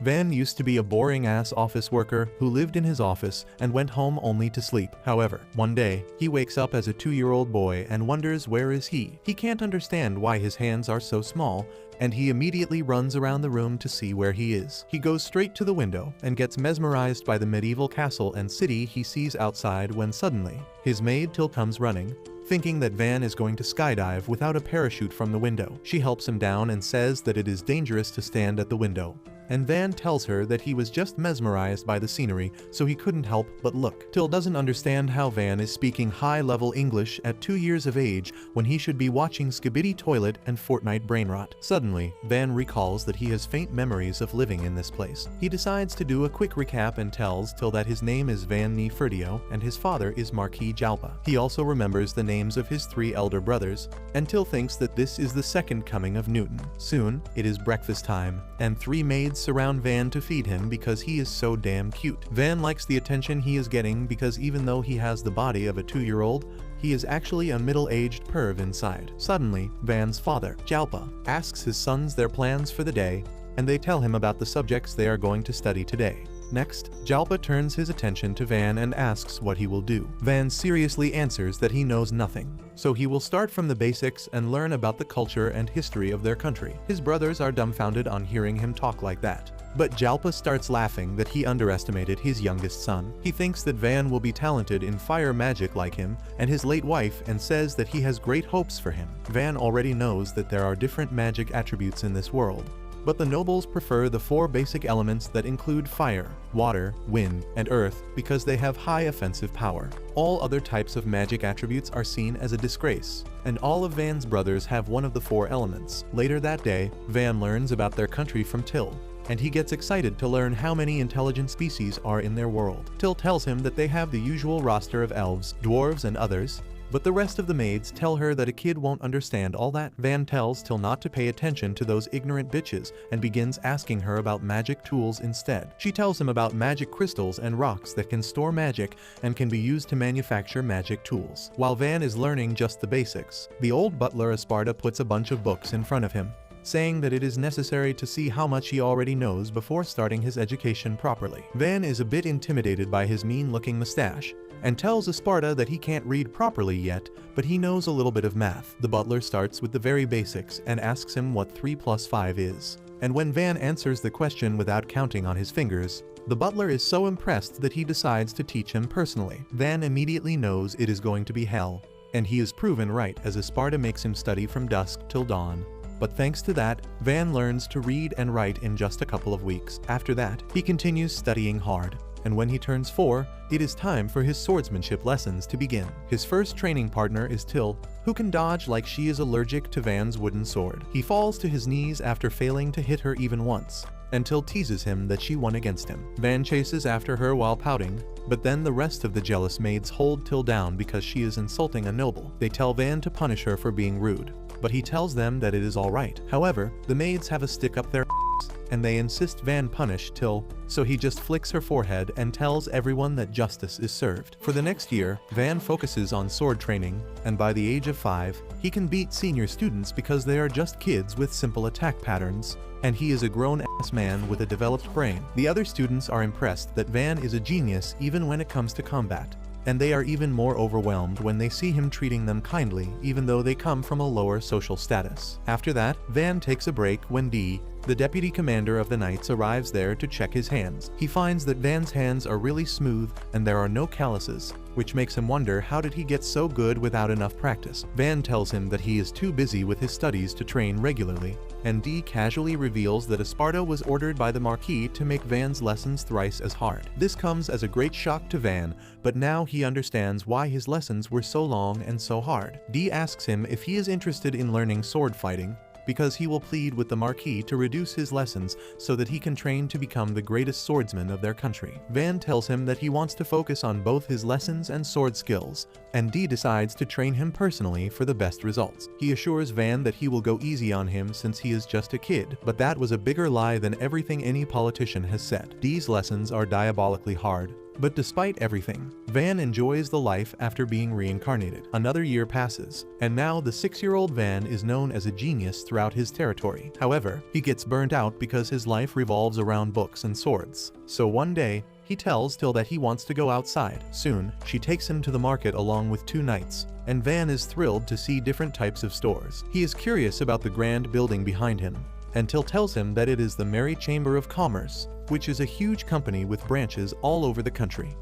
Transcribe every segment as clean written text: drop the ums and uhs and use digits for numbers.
Van used to be a boring-ass office worker who lived in his office and went home only to sleep. However, one day, he wakes up as a 2-year-old boy and wonders where is he. He can't understand why his hands are so small, and he immediately runs around the room to see where he is. He goes straight to the window and gets mesmerized by the medieval castle and city he sees outside when suddenly, his maid Till comes running, thinking that Van is going to skydive without a parachute from the window. She helps him down and says that it is dangerous to stand at the window. And Van tells her that he was just mesmerized by the scenery, so he couldn't help but look. Till doesn't understand how Van is speaking high-level English at 2 years of age when he should be watching Abilitiy Toilet and Fortnite Brainrot. Suddenly, Van recalls that he has faint memories of living in this place. He decides to do a quick recap and tells Till that his name is Van Ni Ferdio and his father is Marquis Jalpa. He also remembers the names of his 3 elder brothers, and Till thinks that this is the second coming of Newton. Soon, it is breakfast time, and 3 maids surround Van to feed him because he is so damn cute. Van likes the attention he is getting because even though he has the body of a 2-year-old, he is actually a middle-aged perv inside. Suddenly, Van's father, Jalpa, asks his sons their plans for the day, and they tell him about the subjects they are going to study today. Next, Jalpa turns his attention to Van and asks what he will do. Van seriously answers that he knows nothing, so he will start from the basics and learn about the culture and history of their country. His brothers are dumbfounded on hearing him talk like that. But Jalpa starts laughing that he underestimated his youngest son. He thinks that Van will be talented in fire magic like him and his late wife and says that he has great hopes for him. Van already knows that there are different magic attributes in this world, but the nobles prefer the 4 basic elements that include fire, water, wind, and earth because they have high offensive power. All other types of magic attributes are seen as a disgrace, and all of Van's brothers have one of the 4 elements. Later that day, Van learns about their country from Till, and he gets excited to learn how many intelligent species are in their world. Till tells him that they have the usual roster of elves, dwarves, and others, but the rest of the maids tell her that a kid won't understand all that. Van tells Till not to pay attention to those ignorant bitches and begins asking her about magic tools instead. She tells him about magic crystals and rocks that can store magic and can be used to manufacture magic tools. While Van is learning just the basics, the old butler Esparta puts a bunch of books in front of him, saying that it is necessary to see how much he already knows before starting his education properly. Van is a bit intimidated by his mean-looking mustache, and tells Esparta that he can't read properly yet, but he knows a little bit of math. The butler starts with the very basics and asks him what 3 + 5 is. And when Van answers the question without counting on his fingers, the butler is so impressed that he decides to teach him personally. Van immediately knows it is going to be hell, and he is proven right as Esparta makes him study from dusk till dawn. But thanks to that, Van learns to read and write in just a couple of weeks. After that, he continues studying hard, and when he turns 4, it is time for his swordsmanship lessons to begin. His first training partner is Till, who can dodge like she is allergic to Van's wooden sword. He falls to his knees after failing to hit her even once, and Till teases him that she won against him. Van chases after her while pouting, but then the rest of the jealous maids hold Till down because she is insulting a noble. They tell Van to punish her for being rude, but he tells them that it is alright. However, the maids have a stick up their and they insist Van punish Till, so he just flicks her forehead and tells everyone that justice is served. For the next year, Van focuses on sword training, and by the age of 5, he can beat senior students because they are just kids with simple attack patterns, and he is a grown-ass man with a developed brain. The other students are impressed that Van is a genius even when it comes to combat, and they are even more overwhelmed when they see him treating them kindly even though they come from a lower social status. After that, Van takes a break when Dee, the deputy commander of the Knights, arrives there to check his hands. He finds that Van's hands are really smooth and there are no calluses, which makes him wonder how did he get so good without enough practice. Van tells him that he is too busy with his studies to train regularly, and Dee casually reveals that Esparta was ordered by the Marquis to make Van's lessons thrice as hard. This comes as a great shock to Van, but now he understands why his lessons were so long and so hard. Dee asks him if he is interested in learning sword fighting, because he will plead with the Marquis to reduce his lessons so that he can train to become the greatest swordsman of their country. Van tells him that he wants to focus on both his lessons and sword skills, and Dee decides to train him personally for the best results. He assures Van that he will go easy on him since he is just a kid, but that was a bigger lie than everything any politician has said. Dee's lessons are diabolically hard, But despite everything, Van enjoys the life after being reincarnated. Another year passes, and now the 6-year-old Van is known as a genius throughout his territory. However, he gets burnt out because his life revolves around books and swords. So one day, he tells Till that he wants to go outside. Soon, she takes him to the market along with 2 knights, and Van is thrilled to see different types of stores. He is curious about the grand building behind him, and Till tells him that it is the Merry Chamber of Commerce, which is a huge company with branches all over the country.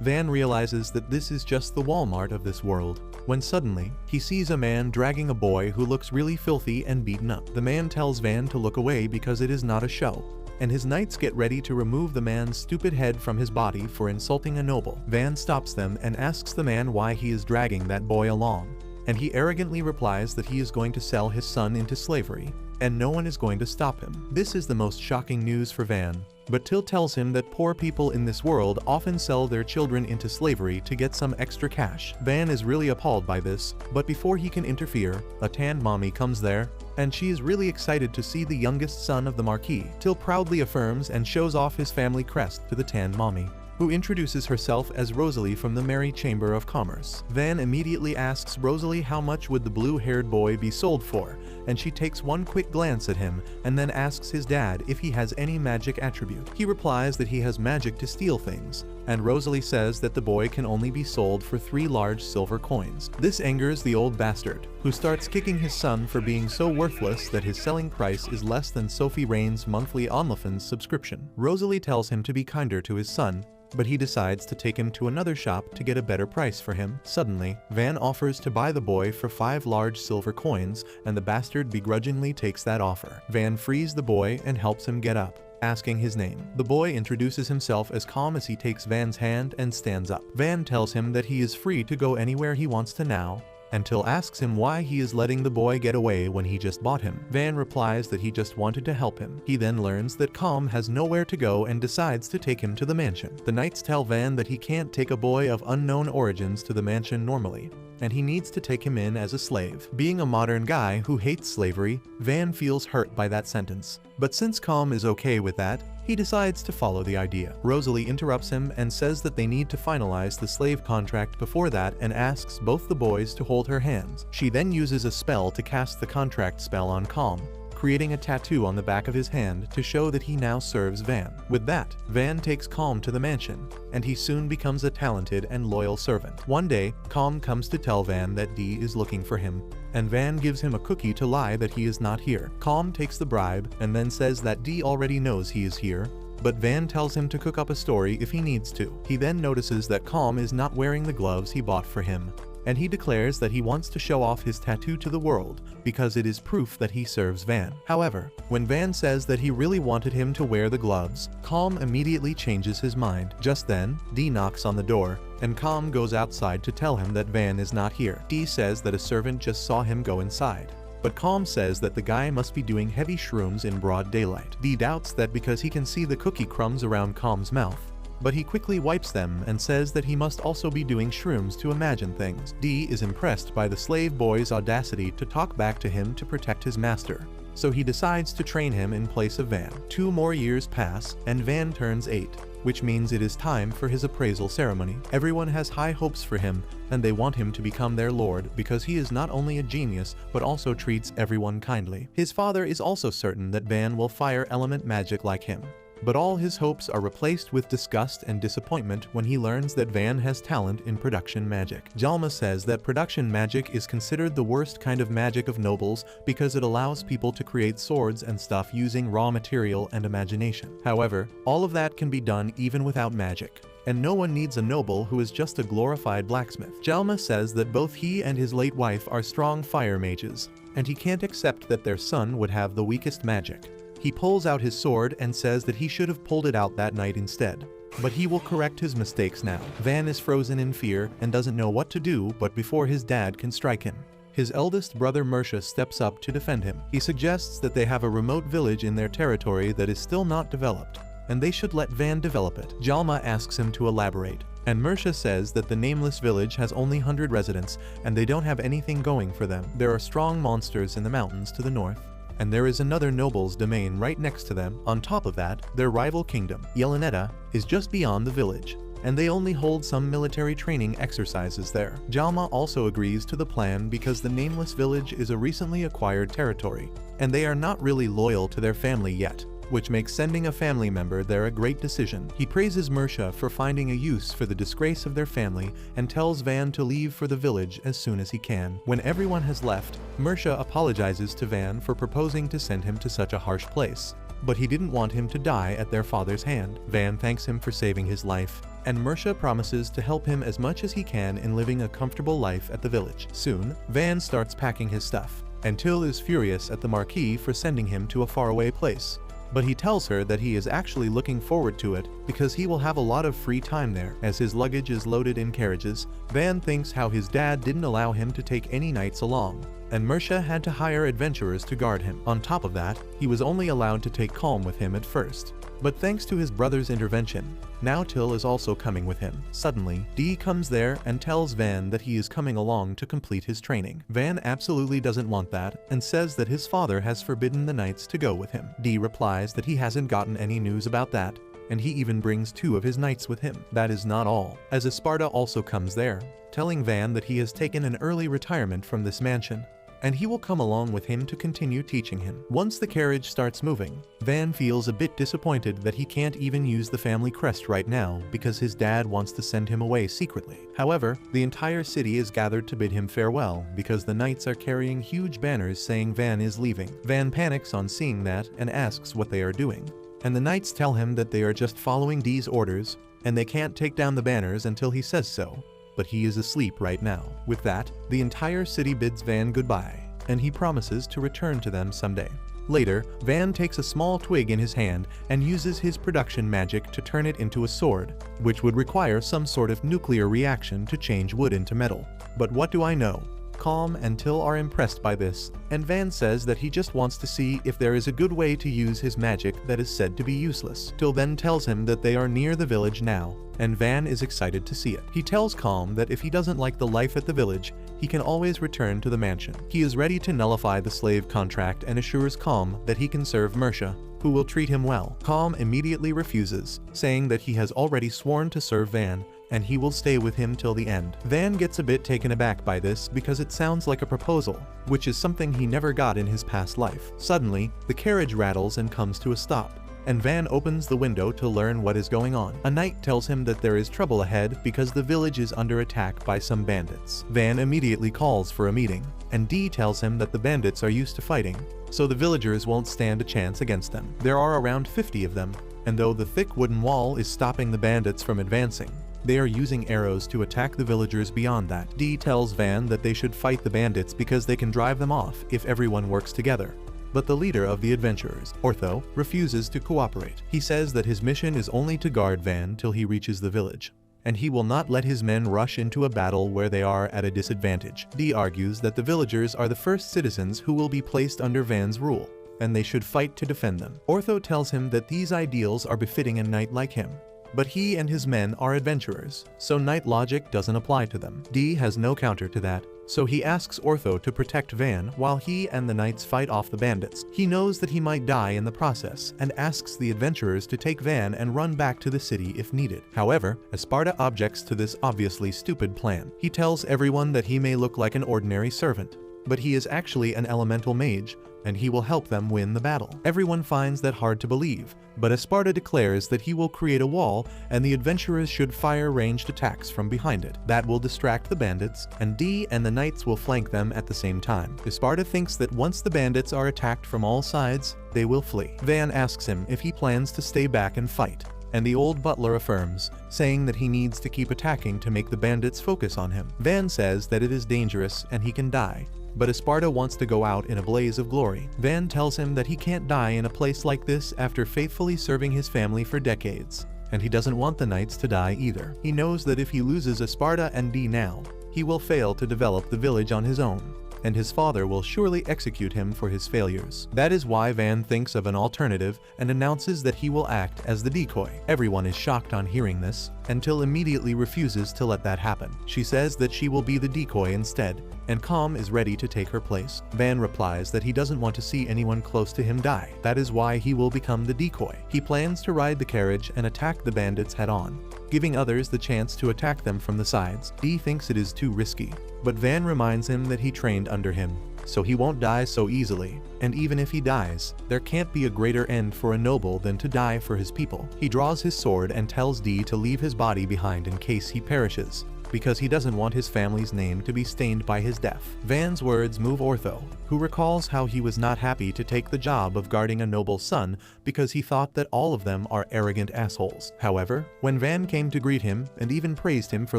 Van realizes that this is just the Walmart of this world, when suddenly, he sees a man dragging a boy who looks really filthy and beaten up. The man tells Van to look away because it is not a show, and his knights get ready to remove the man's stupid head from his body for insulting a noble. Van stops them and asks the man why he is dragging that boy along, and he arrogantly replies that he is going to sell his son into slavery, and no one is going to stop him. This is the most shocking news for Van, but Till tells him that poor people in this world often sell their children into slavery to get some extra cash. Van is really appalled by this, but before he can interfere, a tanned mommy comes there, and she is really excited to see the youngest son of the Marquis. Till proudly affirms and shows off his family crest to the tanned mommy, who introduces herself as Rosalie from the Merry Chamber of Commerce. Van immediately asks Rosalie how much would the blue-haired boy be sold for, and she takes one quick glance at him and then asks his dad if he has any magic attribute. He replies that he has magic to steal things, and Rosalie says that the boy can only be sold for 3 large silver coins. This angers the old bastard, who starts kicking his son for being so worthless that his selling price is less than Sophie Rain's monthly OnlyFans subscription. Rosalie tells him to be kinder to his son, but he decides to take him to another shop to get a better price for him. Suddenly, Van offers to buy the boy for 5 large silver coins, and the bastard begrudgingly takes that offer. Van frees the boy and helps him get up, asking his name. The boy introduces himself as calm as he takes Van's hand and stands up. Van tells him that he is free to go anywhere he wants to now, and Till asks him why he is letting the boy get away when he just bought him. Van replies that he just wanted to help him. He then learns that Calm has nowhere to go and decides to take him to the mansion. The knights tell Van that he can't take a boy of unknown origins to the mansion normally, and he needs to take him in as a slave. Being a modern guy who hates slavery, Van feels hurt by that sentence. But since Calm is okay with that, he decides to follow the idea. Rosalie interrupts him and says that they need to finalize the slave contract before that and asks both the boys to hold her hands. She then uses a spell to cast the contract spell on Calm, creating a tattoo on the back of his hand to show that he now serves Van. With that, Van takes Calm to the mansion, and he soon becomes a talented and loyal servant. One day, Calm comes to tell Van that Dee is looking for him, and Van gives him a cookie to lie that he is not here. Calm takes the bribe and then says that Dee already knows he is here, but Van tells him to cook up a story if he needs to. He then notices that Calm is not wearing the gloves he bought for him, and he declares that he wants to show off his tattoo to the world because it is proof that he serves Van. However, when Van says that he really wanted him to wear the gloves, Calm immediately changes his mind. Just then, Dee knocks on the door, and Calm goes outside to tell him that Van is not here. Dee says that a servant just saw him go inside, but Calm says that the guy must be doing heavy shrooms in broad daylight. Dee doubts that because he can see the cookie crumbs around Calm's mouth, but he quickly wipes them and says that he must also be doing shrooms to imagine things. Dee is impressed by the slave boy's audacity to talk back to him to protect his master, so he decides to train him in place of Van. 2 more years pass, and Van turns 8, which means it is time for his appraisal ceremony. Everyone has high hopes for him, and they want him to become their lord because he is not only a genius but also treats everyone kindly. His father is also certain that Van will fire element magic like him, but all his hopes are replaced with disgust and disappointment when he learns that Van has talent in production magic. Jalma says that production magic is considered the worst kind of magic of nobles because it allows people to create swords and stuff using raw material and imagination. However, all of that can be done even without magic, and no one needs a noble who is just a glorified blacksmith. Jalma says that both he and his late wife are strong fire mages, and he can't accept that their son would have the weakest magic. He pulls out his sword and says that he should have pulled it out that night instead, but he will correct his mistakes now. Van is frozen in fear and doesn't know what to do but before his dad can strike him. His eldest brother Mersha steps up to defend him. He suggests that they have a remote village in their territory that is still not developed, and they should let Van develop it. Jalma asks him to elaborate, and Mersha says that the nameless village has only 100 residents and they don't have anything going for them. There are strong monsters in the mountains to the north, and there is another noble's domain right next to them. On top of that, their rival kingdom, Yeleneta, is just beyond the village. and they only hold some military training exercises there. Jalma also agrees to the plan because the Nameless Village is a recently acquired territory, and they are not really loyal to their family yet, which makes sending a family member there a great decision. He praises Mersha for finding a use for the disgrace of their family and tells Van to leave for the village as soon as he can. When everyone has left, Mersha apologizes to Van for proposing to send him to such a harsh place, but he didn't want him to die at their father's hand. Van thanks him for saving his life, and Mersha promises to help him as much as he can in living a comfortable life at the village. Soon, Van starts packing his stuff, and Till is furious at the Marquis for sending him to a faraway place. But he tells her that he is actually looking forward to it because he will have a lot of free time there. As his luggage is loaded in carriages, Van thinks how his dad didn't allow him to take any knights along, and Mersha had to hire adventurers to guard him. On top of that, he was only allowed to take Calm with him at first. But thanks to his brother's intervention, now Till is also coming with him. Suddenly, Dee comes there and tells Van that he is coming along to complete his training. Van absolutely doesn't want that and says that his father has forbidden the knights to go with him. Dee replies that he hasn't gotten any news about that, and he even brings 2 of his knights with him. That is not all, as Esparta also comes there, telling Van that he has taken an early retirement from this mansion, and he will come along with him to continue teaching him. Once the carriage starts moving, Van feels a bit disappointed that he can't even use the family crest right now because his dad wants to send him away secretly. However, the entire city is gathered to bid him farewell because the knights are carrying huge banners saying Van is leaving. Van panics on seeing that and asks what they are doing, and the knights tell him that they are just following Dee's orders and they can't take down the banners until he says so. But he is asleep right now. With that, the entire city bids Van goodbye, and he promises to return to them someday. Later, Van takes a small twig in his hand and uses his production magic to turn it into a sword, which would require some sort of nuclear reaction to change wood into metal. But what do I know? Calm and Till are impressed by this, and Van says that he just wants to see if there is a good way to use his magic that is said to be useless. Till then tells him that they are near the village now, and Van is excited to see it. He tells Calm that if he doesn't like the life at the village, he can always return to the mansion. He is ready to nullify the slave contract and assures Calm that he can serve Mersha, who will treat him well. Calm immediately refuses, saying that he has already sworn to serve Van, and he will stay with him till the end. Van gets a bit taken aback by this because it sounds like a proposal, which is something he never got in his past life. Suddenly, the carriage rattles and comes to a stop, and Van opens the window to learn what is going on. A knight tells him that there is trouble ahead because the village is under attack by some bandits. Van immediately calls for a meeting, and Dee tells him that the bandits are used to fighting, so the villagers won't stand a chance against them. There are around 50 of them, and though the thick wooden wall is stopping the bandits from advancing, they are using arrows to attack the villagers beyond that. Dee tells Van that they should fight the bandits because they can drive them off if everyone works together. But the leader of the adventurers, Ortho, refuses to cooperate. He says that his mission is only to guard Van till he reaches the village, and he will not let his men rush into a battle where they are at a disadvantage. Dee argues that the villagers are the first citizens who will be placed under Van's rule, and they should fight to defend them. Ortho tells him that these ideals are befitting a knight like him, but he and his men are adventurers, so knight logic doesn't apply to them. Dee has no counter to that, so he asks Ortho to protect Van while he and the knights fight off the bandits. He knows that he might die in the process and asks the adventurers to take Van and run back to the city if needed. However, Esparta objects to this obviously stupid plan. He tells everyone that he may look like an ordinary servant, but he is actually an elemental mage, and he will help them win the battle. Everyone finds that hard to believe, but Esparta declares that he will create a wall and the adventurers should fire ranged attacks from behind it. That will distract the bandits, and Dee and the knights will flank them at the same time. Esparta thinks that once the bandits are attacked from all sides, they will flee. Van asks him if he plans to stay back and fight, and the old butler affirms, saying that he needs to keep attacking to make the bandits focus on him. Van says that it is dangerous and he can die, but Esparta wants to go out in a blaze of glory. Van tells him that he can't die in a place like this after faithfully serving his family for decades, and he doesn't want the knights to die either. He knows that if he loses Esparta and Dee now, he will fail to develop the village on his own, and his father will surely execute him for his failures. That is why Van thinks of an alternative and announces that he will act as the decoy. Everyone is shocked on hearing this, until immediately refuses to let that happen. She says that she will be the decoy instead, and Calm is ready to take her place. Van replies that he doesn't want to see anyone close to him die. That is why he will become the decoy. He plans to ride the carriage and attack the bandits head-on, giving others the chance to attack them from the sides. Dee thinks it is too risky, but Van reminds him that he trained under him, so he won't die so easily. And even if he dies, there can't be a greater end for a noble than to die for his people. He draws his sword and tells Dee to leave his body behind in case he perishes, because he doesn't want his family's name to be stained by his death. Van's words move Ortho, who recalls how he was not happy to take the job of guarding a noble's son because he thought that all of them are arrogant assholes. However, when Van came to greet him and even praised him for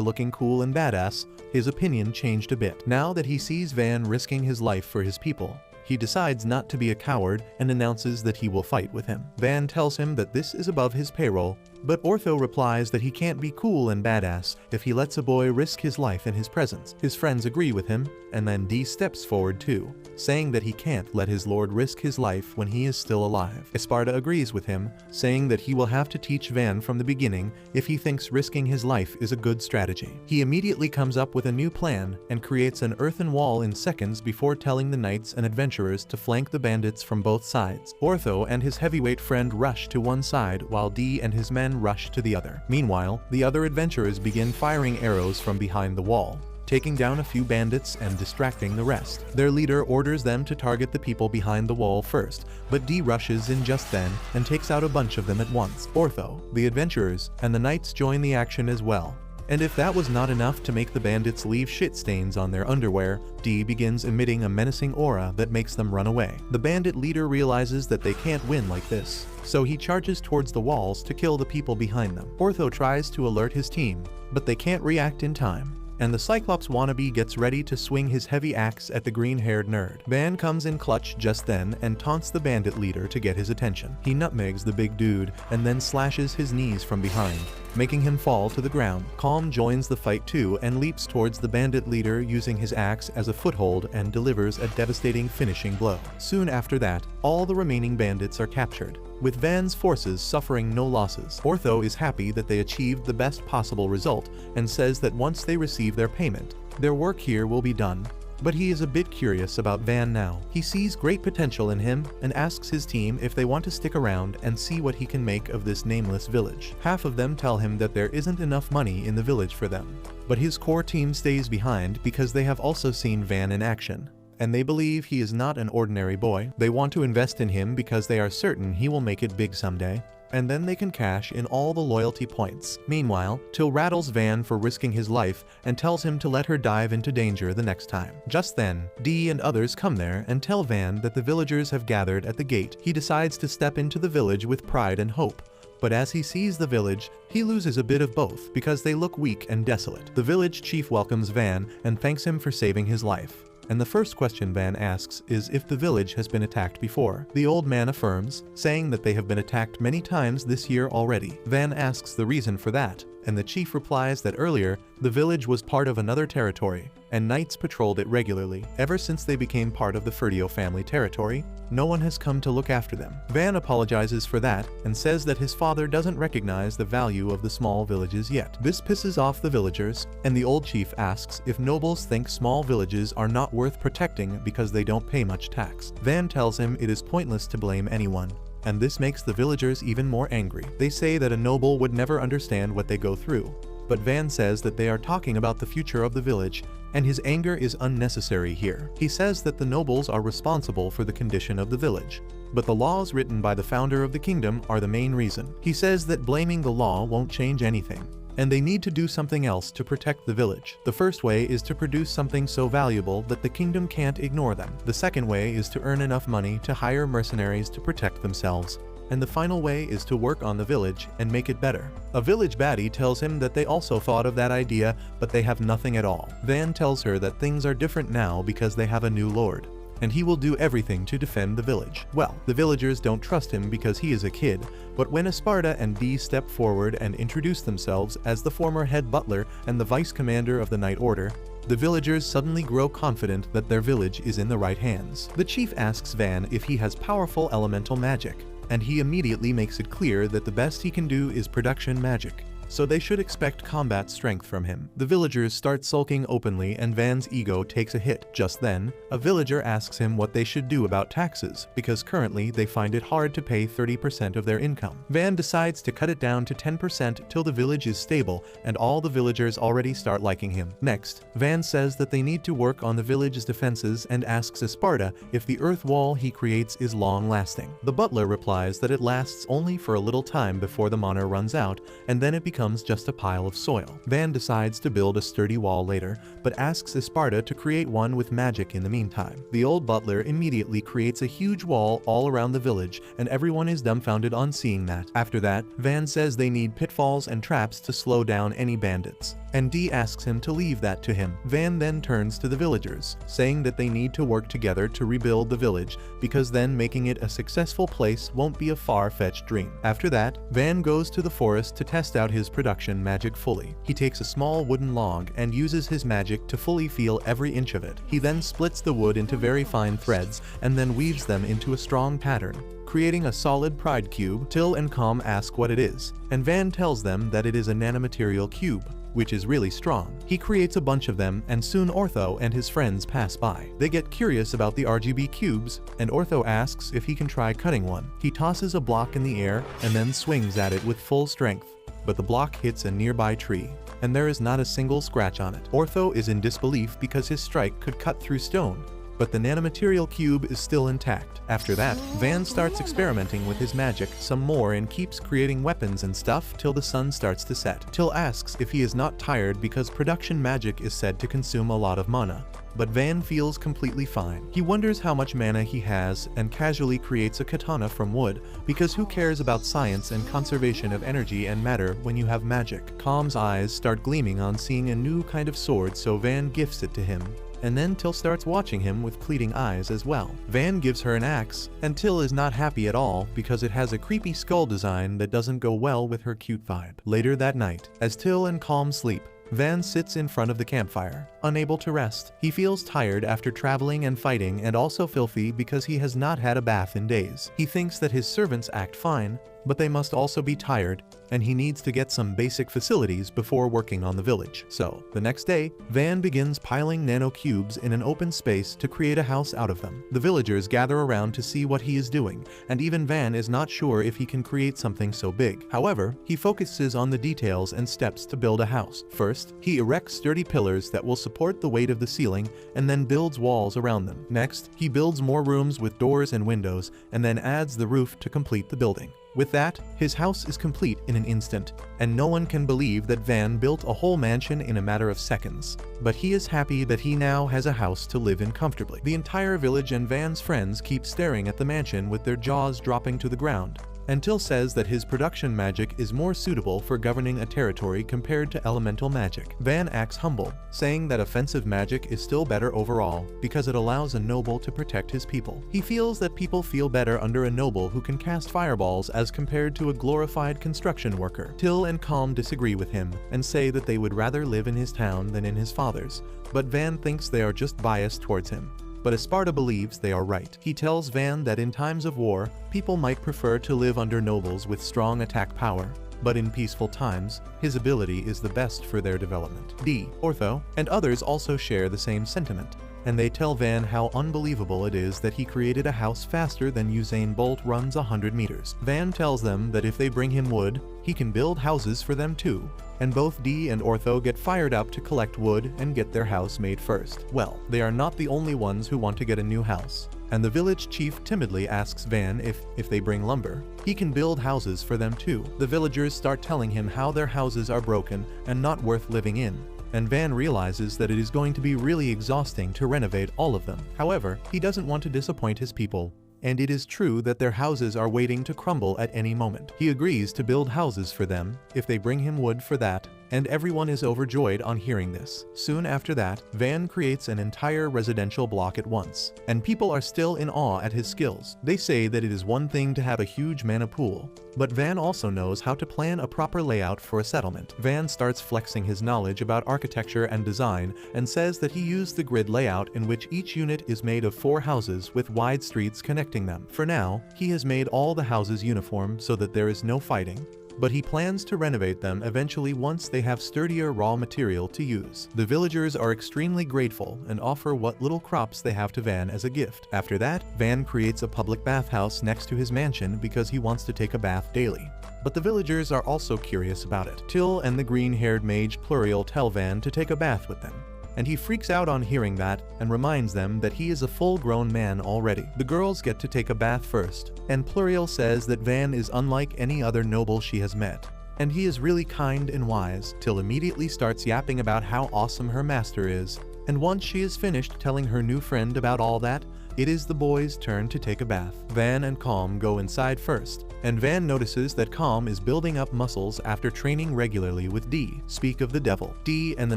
looking cool and badass, his opinion changed a bit. Now that he sees Van risking his life for his people, he decides not to be a coward and announces that he will fight with him. Van tells him that this is above his payroll, but Ortho replies that he can't be cool and badass if he lets a boy risk his life in his presence. His friends agree with him, and then Dee steps forward too, saying that he can't let his lord risk his life when he is still alive. Esparta agrees with him, saying that he will have to teach Van from the beginning if he thinks risking his life is a good strategy. He immediately comes up with a new plan and creates an earthen wall in seconds before telling the knights and adventurers to flank the bandits from both sides. Ortho and his heavyweight friend rush to one side while Dee and his men rush to the other. Meanwhile, the other adventurers begin firing arrows from behind the wall, taking down a few bandits and distracting the rest. Their leader orders them to target the people behind the wall first, but Dee rushes in just then and takes out a bunch of them at once. Ortho, the adventurers, and the knights join the action as well. And if that was not enough to make the bandits leave shit stains on their underwear, Dee begins emitting a menacing aura that makes them run away. The bandit leader realizes that they can't win like this, so he charges towards the walls to kill the people behind them. Ortho tries to alert his team, but they can't react in time, and the Cyclops wannabe gets ready to swing his heavy axe at the green-haired nerd. Van comes in clutch just then and taunts the bandit leader to get his attention. He nutmegs the big dude and then slashes his knees from behind, making him fall to the ground. Calm joins the fight too and leaps towards the bandit leader using his axe as a foothold and delivers a devastating finishing blow. Soon after that, all the remaining bandits are captured, with Van's forces suffering no losses. Ortho is happy that they achieved the best possible result and says that once they receive their payment, their work here will be done. But he is a bit curious about Van now. He sees great potential in him and asks his team if they want to stick around and see what he can make of this nameless village. Half of them tell him that there isn't enough money in the village for them, but his core team stays behind because they have also seen Van in action, and they believe he is not an ordinary boy. They want to invest in him because they are certain he will make it big someday, and then they can cash in all the loyalty points. Meanwhile, Till rattles Van for risking his life and tells him to let her dive into danger the next time. Just then, Dee and others come there and tell Van that the villagers have gathered at the gate. He decides to step into the village with pride and hope, but as he sees the village, he loses a bit of both because they look weak and desolate. The village chief welcomes Van and thanks him for saving his life, and the first question Van asks is if the village has been attacked before. The old man affirms, saying that they have been attacked many times this year already. Van asks the reason for that, and the chief replies that earlier, the village was part of another territory, and knights patrolled it regularly. Ever since they became part of the Ferdio family territory, no one has come to look after them. Van apologizes for that and says that his father doesn't recognize the value of the small villages yet. This pisses off the villagers, and the old chief asks if nobles think small villages are not worth protecting because they don't pay much tax. Van tells him it is pointless to blame anyone, and this makes the villagers even more angry. They say that a noble would never understand what they go through, but Van says that they are talking about the future of the village, and his anger is unnecessary here. He says that the nobles are responsible for the condition of the village, but the laws written by the founder of the kingdom are the main reason. He says that blaming the law won't change anything, and they need to do something else to protect the village. The first way is to produce something so valuable that the kingdom can't ignore them. The second way is to earn enough money to hire mercenaries to protect themselves. And the final way is to work on the village and make it better. A village baddie tells him that they also thought of that idea, but they have nothing at all. Van tells her that things are different now because they have a new lord, and he will do everything to defend the village. Well, the villagers don't trust him because he is a kid, but when Esparta and Dee step forward and introduce themselves as the former head butler and the vice commander of the Night Order, the villagers suddenly grow confident that their village is in the right hands. The chief asks Van if he has powerful elemental magic, and he immediately makes it clear that the best he can do is production magic, so they should expect combat strength from him. The villagers start sulking openly and Van's ego takes a hit. Just then, a villager asks him what they should do about taxes, because currently they find it hard to pay 30% of their income. Van decides to cut it down to 10% till the village is stable and all the villagers already start liking him. Next, Van says that they need to work on the village's defenses and asks Esparta if the earth wall he creates is long-lasting. The butler replies that it lasts only for a little time before the mana runs out, and then it becomes just a pile of soil. Van decides to build a sturdy wall later, but asks Esparta to create one with magic in the meantime. The old butler immediately creates a huge wall all around the village, and everyone is dumbfounded on seeing that. After that, Van says they need pitfalls and traps to slow down any bandits, and Dee asks him to leave that to him. Van then turns to the villagers, saying that they need to work together to rebuild the village, because then making it a successful place won't be a far-fetched dream. After that, Van goes to the forest to test out his production magic fully. He takes a small wooden log and uses his magic to fully feel every inch of it. He then splits the wood into very fine threads and then weaves them into a strong pattern, creating a solid pride cube. Till and Calm ask what it is, and Van tells them that it is a nanomaterial cube, which is really strong. He creates a bunch of them, and soon Ortho and his friends pass by. They get curious about the RGB cubes, and Ortho asks if he can try cutting one. He tosses a block in the air and then swings at it with full strength, but the block hits a nearby tree, and there is not a single scratch on it. Ortho is in disbelief because his strike could cut through stone, but the nanomaterial cube is still intact. After that, Van starts experimenting with his magic some more and keeps creating weapons and stuff till the sun starts to set. Till asks if he is not tired because production magic is said to consume a lot of mana, but Van feels completely fine. He wonders how much mana he has and casually creates a katana from wood, because who cares about science and conservation of energy and matter when you have magic? Calm's eyes start gleaming on seeing a new kind of sword, so Van gifts it to him, and then Till starts watching him with pleading eyes as well. Van gives her an axe, and Till is not happy at all because it has a creepy skull design that doesn't go well with her cute vibe. Later that night, as Till and Calm sleep, Van sits in front of the campfire, unable to rest. He feels tired after traveling and fighting, and also filthy because he has not had a bath in days. He thinks that his servants act fine, but they must also be tired, and he needs to get some basic facilities before working on the village. So, the next day, Van begins piling nano cubes in an open space to create a house out of them. The villagers gather around to see what he is doing, and even Van is not sure if he can create something so big. However, he focuses on the details and steps to build a house. First, he erects sturdy pillars that will support the weight of the ceiling, and then builds walls around them. Next, he builds more rooms with doors and windows, and then adds the roof to complete the building. With that, his house is complete in an instant, and no one can believe that Van built a whole mansion in a matter of seconds. But he is happy that he now has a house to live in comfortably. The entire village and Van's friends keep staring at the mansion with their jaws dropping to the ground, until says that his production magic is more suitable for governing a territory compared to elemental magic. Van acts humble, saying that offensive magic is still better overall because it allows a noble to protect his people. He feels that people feel better under a noble who can cast fireballs as compared to a glorified construction worker. Till and Calm disagree with him and say that they would rather live in his town than in his father's, but Van thinks they are just biased towards him. But Esparta believes they are right. He tells Van that in times of war, people might prefer to live under nobles with strong attack power, but in peaceful times, his ability is the best for their development. Dee, Ortho, and others also share the same sentiment, and they tell Van how unbelievable it is that he created a house faster than Usain Bolt runs 100 meters. Van tells them that if they bring him wood, he can build houses for them too, and both Dee and Ortho get fired up to collect wood and get their house made first. Well, they are not the only ones who want to get a new house, and the village chief timidly asks Van if they bring lumber, he can build houses for them too. The villagers start telling him how their houses are broken and not worth living in, and Van realizes that it is going to be really exhausting to renovate all of them. However, he doesn't want to disappoint his people, and it is true that their houses are waiting to crumble at any moment. He agrees to build houses for them if they bring him wood for that, and everyone is overjoyed on hearing this. Soon after that, Van creates an entire residential block at once, and people are still in awe at his skills. They say that it is one thing to have a huge mana pool, but Van also knows how to plan a proper layout for a settlement. Van starts flexing his knowledge about architecture and design and says that he used the grid layout in which each unit is made of 4 houses with wide streets connecting them. For now, he has made all the houses uniform so that there is no fighting, but he plans to renovate them eventually once they have sturdier raw material to use. The villagers are extremely grateful and offer what little crops they have to Van as a gift. After that, Van creates a public bathhouse next to his mansion because he wants to take a bath daily. But the villagers are also curious about it. Till and the green-haired mage Pluriel tell Van to take a bath with them, and he freaks out on hearing that and reminds them that he is a full-grown man already. The girls get to take a bath first, and Pluriel says that Van is unlike any other noble she has met, and he is really kind and wise. Till immediately starts yapping about how awesome her master is, and once she is finished telling her new friend about all that, it is the boys' turn to take a bath. Van and Calm go inside first, and Van notices that Calm is building up muscles after training regularly with Dee. Speak of the devil. Dee and the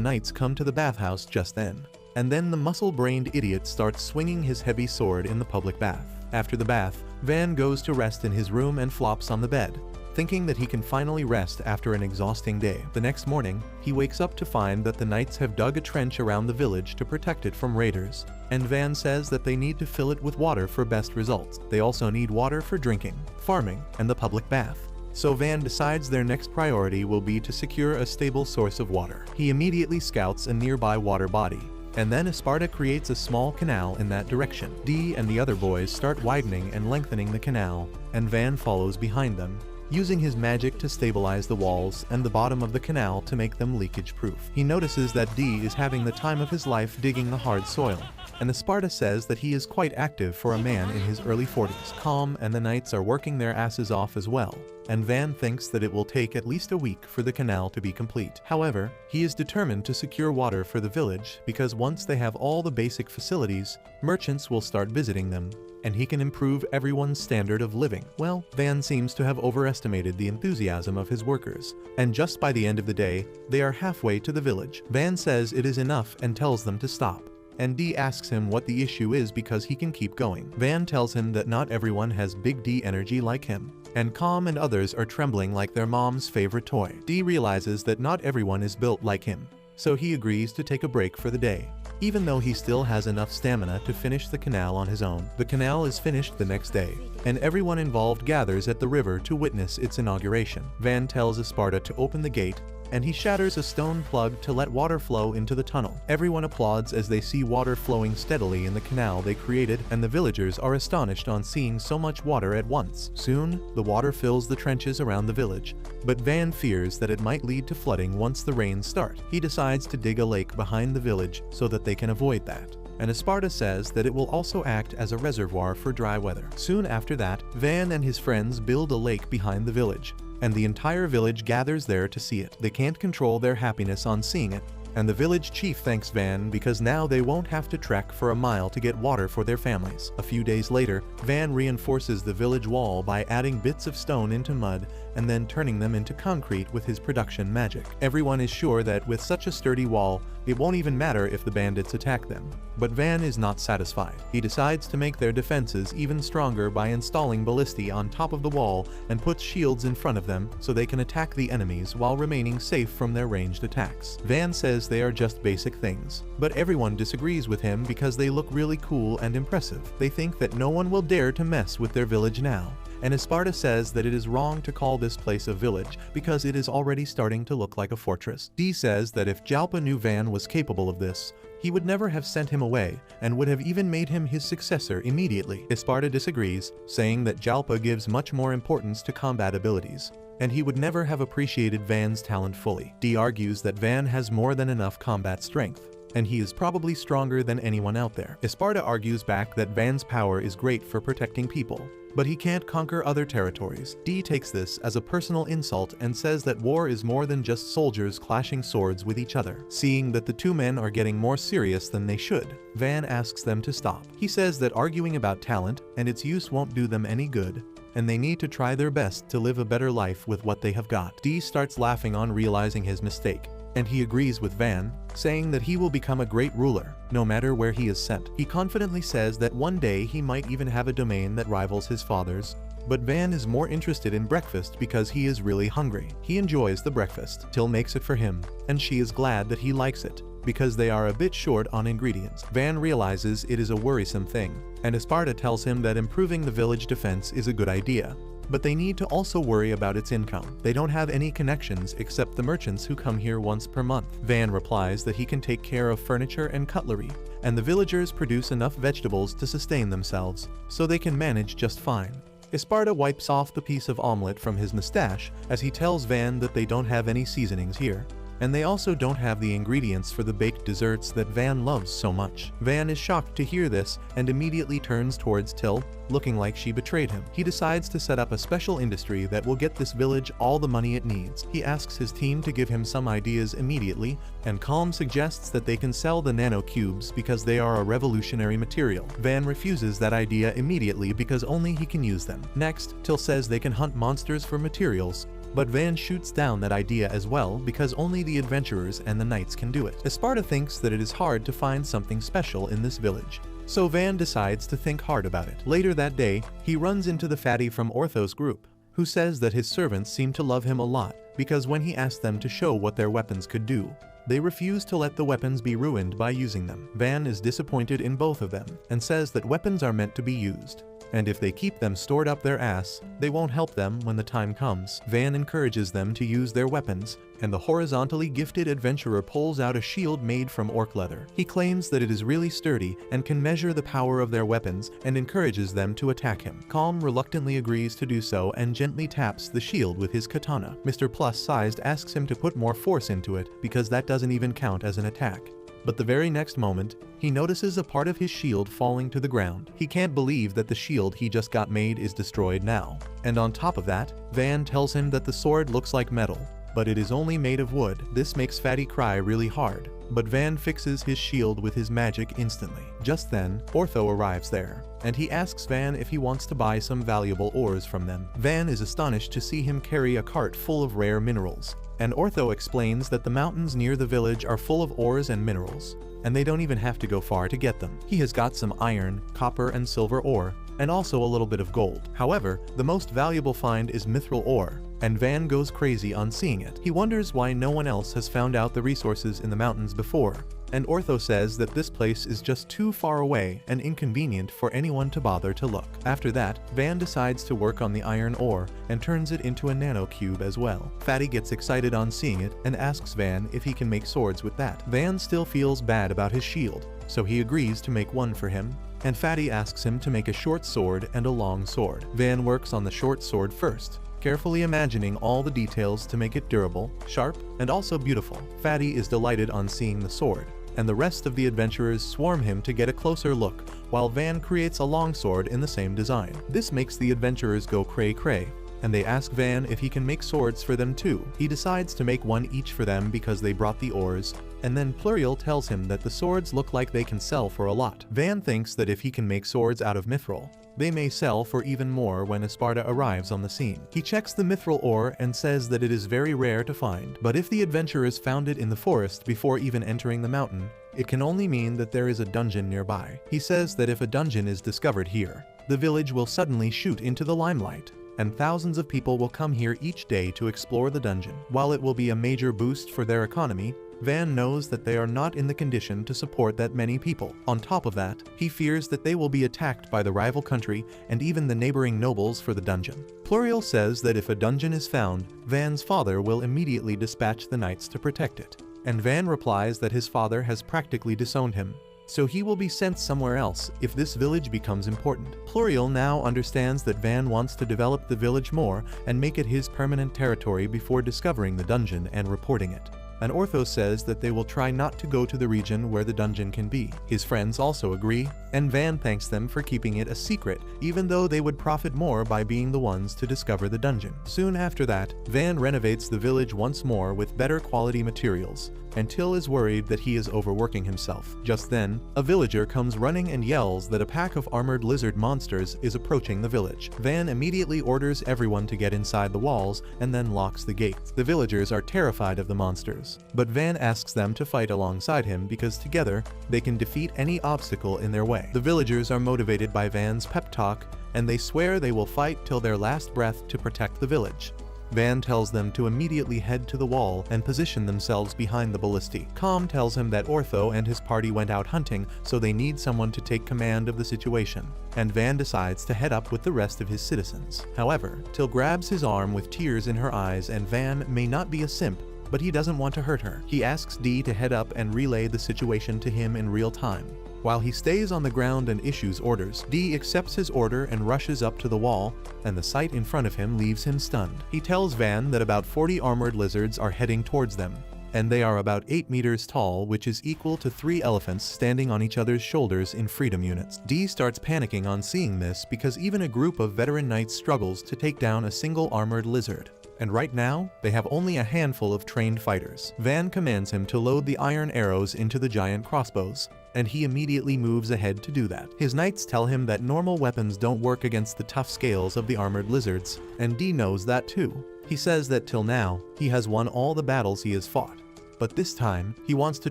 knights come to the bathhouse just then, and then the muscle-brained idiot starts swinging his heavy sword in the public bath. After the bath, Van goes to rest in his room and flops on the bed, thinking that he can finally rest after an exhausting day. The next morning, he wakes up to find that the knights have dug a trench around the village to protect it from raiders, and Van says that they need to fill it with water for best results. They also need water for drinking, farming, and the public bath. So Van decides their next priority will be to secure a stable source of water. He immediately scouts a nearby water body, and then Esparta creates a small canal in that direction. Dee and the other boys start widening and lengthening the canal, and Van follows behind them, using his magic to stabilize the walls and the bottom of the canal to make them leakage-proof. He notices that Dee is having the time of his life digging the hard soil, and Esparta says that he is quite active for a man in his early 40s. Calm and the knights are working their asses off as well, and Van thinks that it will take at least a week for the canal to be complete. However, he is determined to secure water for the village because once they have all the basic facilities, merchants will start visiting them, and he can improve everyone's standard of living. Well, Van seems to have overestimated the enthusiasm of his workers, and just by the end of the day, they are halfway to the village. Van says it is enough and tells them to stop, and Dee asks him what the issue is because he can keep going. Van tells him that not everyone has Big D energy like him, and Calm and others are trembling like their mom's favorite toy. Dee realizes that not everyone is built like him, so he agrees to take a break for the day, even though he still has enough stamina to finish the canal on his own. The canal is finished the next day, and everyone involved gathers at the river to witness its inauguration. Van tells Esparta to open the gate, and he shatters a stone plug to let water flow into the tunnel. Everyone applauds as they see water flowing steadily in the canal they created, and the villagers are astonished on seeing so much water at once. Soon, the water fills the trenches around the village, but Van fears that it might lead to flooding once the rains start. He decides to dig a lake behind the village so that they can avoid that, and Esparta says that it will also act as a reservoir for dry weather. Soon after that, Van and his friends build a lake behind the village, and the entire village gathers there to see it. They can't control their happiness on seeing it, and the village chief thanks Van because now they won't have to trek for a mile to get water for their families. A few days later, Van reinforces the village wall by adding bits of stone into mud and then turning them into concrete with his production magic. Everyone is sure that with such a sturdy wall, it won't even matter if the bandits attack them. But Van is not satisfied. He decides to make their defenses even stronger by installing Abilitiy on top of the wall and puts shields in front of them so they can attack the enemies while remaining safe from their ranged attacks. Van says they are just basic things, but everyone disagrees with him because they look really cool and impressive. They think that no one will dare to mess with their village now, and Esparta says that it is wrong to call this place a village because it is already starting to look like a fortress. Dee says that if Jalpa knew Van was capable of this, he would never have sent him away and would have even made him his successor immediately. Esparta disagrees, saying that Jalpa gives much more importance to combat abilities, and he would never have appreciated Van's talent fully. Dee argues that Van has more than enough combat strength, and he is probably stronger than anyone out there. Esparta argues back that Van's power is great for protecting people, but he can't conquer other territories. Dee takes this as a personal insult and says that war is more than just soldiers clashing swords with each other. Seeing that the two men are getting more serious than they should, Van asks them to stop. He says that arguing about talent and its use won't do them any good, and they need to try their best to live a better life with what they have got. Dee starts laughing on realizing his mistake, and he agrees with Van, saying that he will become a great ruler, no matter where he is sent. He confidently says that one day he might even have a domain that rivals his father's, but Van is more interested in breakfast because he is really hungry. He enjoys the breakfast. Till makes it for him, and she is glad that he likes it, because they are a bit short on ingredients. Van realizes it is a worrisome thing, and Esparta tells him that improving the village defense is a good idea, but they need to also worry about its income. They don't have any connections except the merchants who come here once per month. Van replies that he can take care of furniture and cutlery, and the villagers produce enough vegetables to sustain themselves, so they can manage just fine. Esparta wipes off the piece of omelet from his mustache as he tells Van that they don't have any seasonings here, and they also don't have the ingredients for the baked desserts that Van loves so much. Van is shocked to hear this and immediately turns towards Till, looking like she betrayed him. He decides to set up a special industry that will get this village all the money it needs. He asks his team to give him some ideas immediately, and Calm suggests that they can sell the nanocubes because they are a revolutionary material. Van refuses that idea immediately because only he can use them. Next, Till says they can hunt monsters for materials, but Van shoots down that idea as well because only the adventurers and the knights can do it. Esparta thinks that it is hard to find something special in this village, so Van decides to think hard about it. Later that day, he runs into the fatty from Ortho's group, who says that his servants seem to love him a lot because when he asked them to show what their weapons could do, they refuse to let the weapons be ruined by using them. Van is disappointed in both of them and says that weapons are meant to be used, and if they keep them stored up their ass, they won't help them when the time comes. Van encourages them to use their weapons, and the horizontally gifted adventurer pulls out a shield made from orc leather. He claims that it is really sturdy and can measure the power of their weapons and encourages them to attack him. Calm reluctantly agrees to do so and gently taps the shield with his katana. Mr. Plus-sized asks him to put more force into it because that doesn't even count as an attack. But the very next moment, he notices a part of his shield falling to the ground. He can't believe that the shield he just got made is destroyed now. And on top of that, Van tells him that the sword looks like metal, but it is only made of wood. This makes Fatty cry really hard, but Van fixes his shield with his magic instantly. Just then, Ortho arrives there, and he asks Van if he wants to buy some valuable ores from them. Van is astonished to see him carry a cart full of rare minerals, and Ortho explains that the mountains near the village are full of ores and minerals, and they don't even have to go far to get them. He has got some iron, copper, and silver ore, and also a little bit of gold. However, the most valuable find is mithril ore, and Van goes crazy on seeing it. He wonders why no one else has found out the resources in the mountains before, and Ortho says that this place is just too far away and inconvenient for anyone to bother to look. After that, Van decides to work on the iron ore and turns it into a nanocube as well. Fatty gets excited on seeing it and asks Van if he can make swords with that. Van still feels bad about his shield, so he agrees to make one for him, and Fatty asks him to make a short sword and a long sword. Van works on the short sword first, carefully imagining all the details to make it durable, sharp, and also beautiful. Fatty is delighted on seeing the sword, and the rest of the adventurers swarm him to get a closer look, while Van creates a longsword in the same design. This makes the adventurers go cray-cray, and they ask Van if he can make swords for them too. He decides to make one each for them because they brought the ores, and then Pluriel tells him that the swords look like they can sell for a lot. Van thinks that if he can make swords out of mithril, they may sell for even more when Esparta arrives on the scene. He checks the mithril ore and says that it is very rare to find, but if the adventurers found it in the forest before even entering the mountain, it can only mean that there is a dungeon nearby. He says that if a dungeon is discovered here, the village will suddenly shoot into the limelight, and thousands of people will come here each day to explore the dungeon. While it will be a major boost for their economy, Van knows that they are not in the condition to support that many people. On top of that, he fears that they will be attacked by the rival country and even the neighboring nobles for the dungeon. Pluriel says that if a dungeon is found, Van's father will immediately dispatch the knights to protect it, and Van replies that his father has practically disowned him, so he will be sent somewhere else if this village becomes important. Pluriel now understands that Van wants to develop the village more and make it his permanent territory before discovering the dungeon and reporting it. And Ortho says that they will try not to go to the region where the dungeon can be. His friends also agree, and Van thanks them for keeping it a secret, even though they would profit more by being the ones to discover the dungeon. Soon after that, Van renovates the village once more with better quality materials, and Till is worried that he is overworking himself. Just then, a villager comes running and yells that a pack of armored lizard monsters is approaching the village. Van immediately orders everyone to get inside the walls and then locks the gates. The villagers are terrified of the monsters, but Van asks them to fight alongside him because together they can defeat any obstacle in their way. The villagers are motivated by Van's pep talk, and they swear they will fight till their last breath to protect the village. Van tells them to immediately head to the wall and position themselves behind the Abilitiy. Com tells him that Ortho and his party went out hunting, so they need someone to take command of the situation, and Van decides to head up with the rest of his citizens. However, Till grabs his arm with tears in her eyes, and Van may not be a simp, but he doesn't want to hurt her. He asks Dee to head up and relay the situation to him in real time. While he stays on the ground and issues orders, Dee accepts his order and rushes up to the wall, and the sight in front of him leaves him stunned. He tells Van that about 40 armored lizards are heading towards them, and they are about 8 meters tall, which is equal to 3 elephants standing on each other's shoulders in freedom units. Dee starts panicking on seeing this because even a group of veteran knights struggles to take down a single armored lizard. And right now, they have only a handful of trained fighters. Van commands him to load the iron arrows into the giant crossbows, and he immediately moves ahead to do that. His knights tell him that normal weapons don't work against the tough scales of the armored lizards, and Dee knows that too. He says that till now, he has won all the battles he has fought. But this time, he wants to